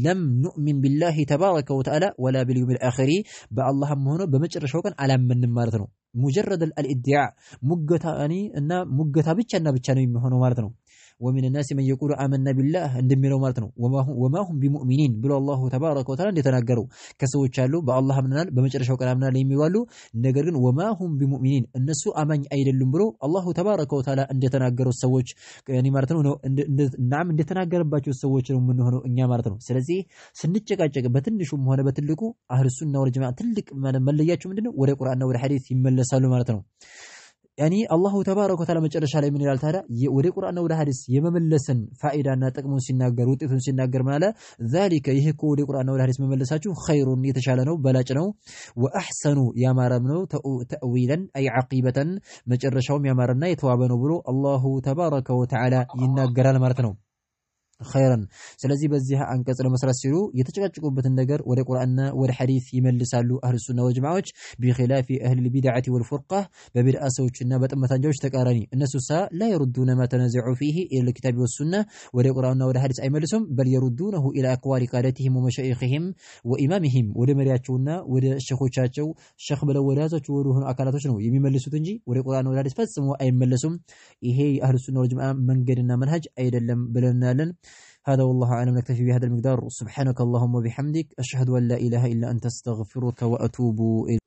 لم نؤمن بالله تبارك وتعالى ولا باليوم الآخر بالله هنا بمجرشوا كان على من مارتنو مجرد الادعاء مجتا يعني ان مجتا بيتشنا ነው የሚሆነው ማለት ነው ومن الناس من يقول آمنا بالله እንደሚለው ማለት ነው وما هم بمؤمنين ብሎ الله تبارك وتعالى እንደተናገረው ከሰዎች አሉ በአላህ አምነናል በመጨረሻው ቀን አምነናል የሚዋሉ ነገር ግን وما هم بمؤمنين እነሱ አማኝ አይደሉም ብሎ الله تبارك وتعالى እንደተናገረው ሰዎች يعني ማለት ነው እናም እንደተናገረባቸው ሰዎች ነው የምንሆነው እኛ ማለት ነው ስለዚህ ስንጨቃጨቅ በትንሹም ሆነ በትልቁ አህሉ ሱና ወል ጀማዓ ትልቅ መለያቸው ምንድነው ወደ ቁርአንና ወደ ሐዲስ ይመለሳሉ ማለት ነው يعني الله تبارك وتعالى መጨረሻ ላይ ምን ይላል ታዲያ ወደ ቁርአንና ወደ ሐዲስ የመመለስን ፋኢዳና ጥቅሙን ሲናገር ውጤቱን ሲናገር ማለት ذلك ይሄ ወደ ቁርአንና ወደ ሐዲስ መመለሳችሁ خيرun የተሻለ ነው በላጭ ነው واحسن ያማረም ነው ተእዊለን አይ ዓቂበተን መጨረሻውም ያማረና የተዋበ ነው ብሎ الله تبارك وتعالى ይናገራል ማለት ነው خيرا ስለዚህ በዚህ አንቀጽ ለመስራት ሲሉ የተጨቃጨቁበትን ነገር ወደ ቁርአንና ወደ ሐዲስ ይመልሳሉ አህሉ ሱና ወጀማዓዎች بخلاف اهل البدعه والفرقه በቢድዓ ሰዎችና በጥመታንጆች ተቃራኒ እነሱሳ لا يردون ما تنازعوا فيه الى الكتاب والسنه ወደ ቁርአንና ወደ ሐዲስ አይመልሱም بل يردونه الى اقوال قادتهم ومشايخهم وامامهم ወደ መሪያቸውና ወደ ሸኾቻቸው ሸኽ ብለው ወደ ያዛቸው ወደ ሆኑ አካላቶች ነው የሚመልሱት እንጂ ወደ ቁርአንና ወደ ሐዲስ ፈጽሞ አይመለሱም ይሄ አህሉ ሱና ወጀማዓ መንገድና መንሃጅ አይደለም ብለናለን هذا والله أعلم نكتفي بهذا المقدار سبحانك اللهم وبحمدك أشهد أن لا إله إلا أنت استغفرك وأتوب إليك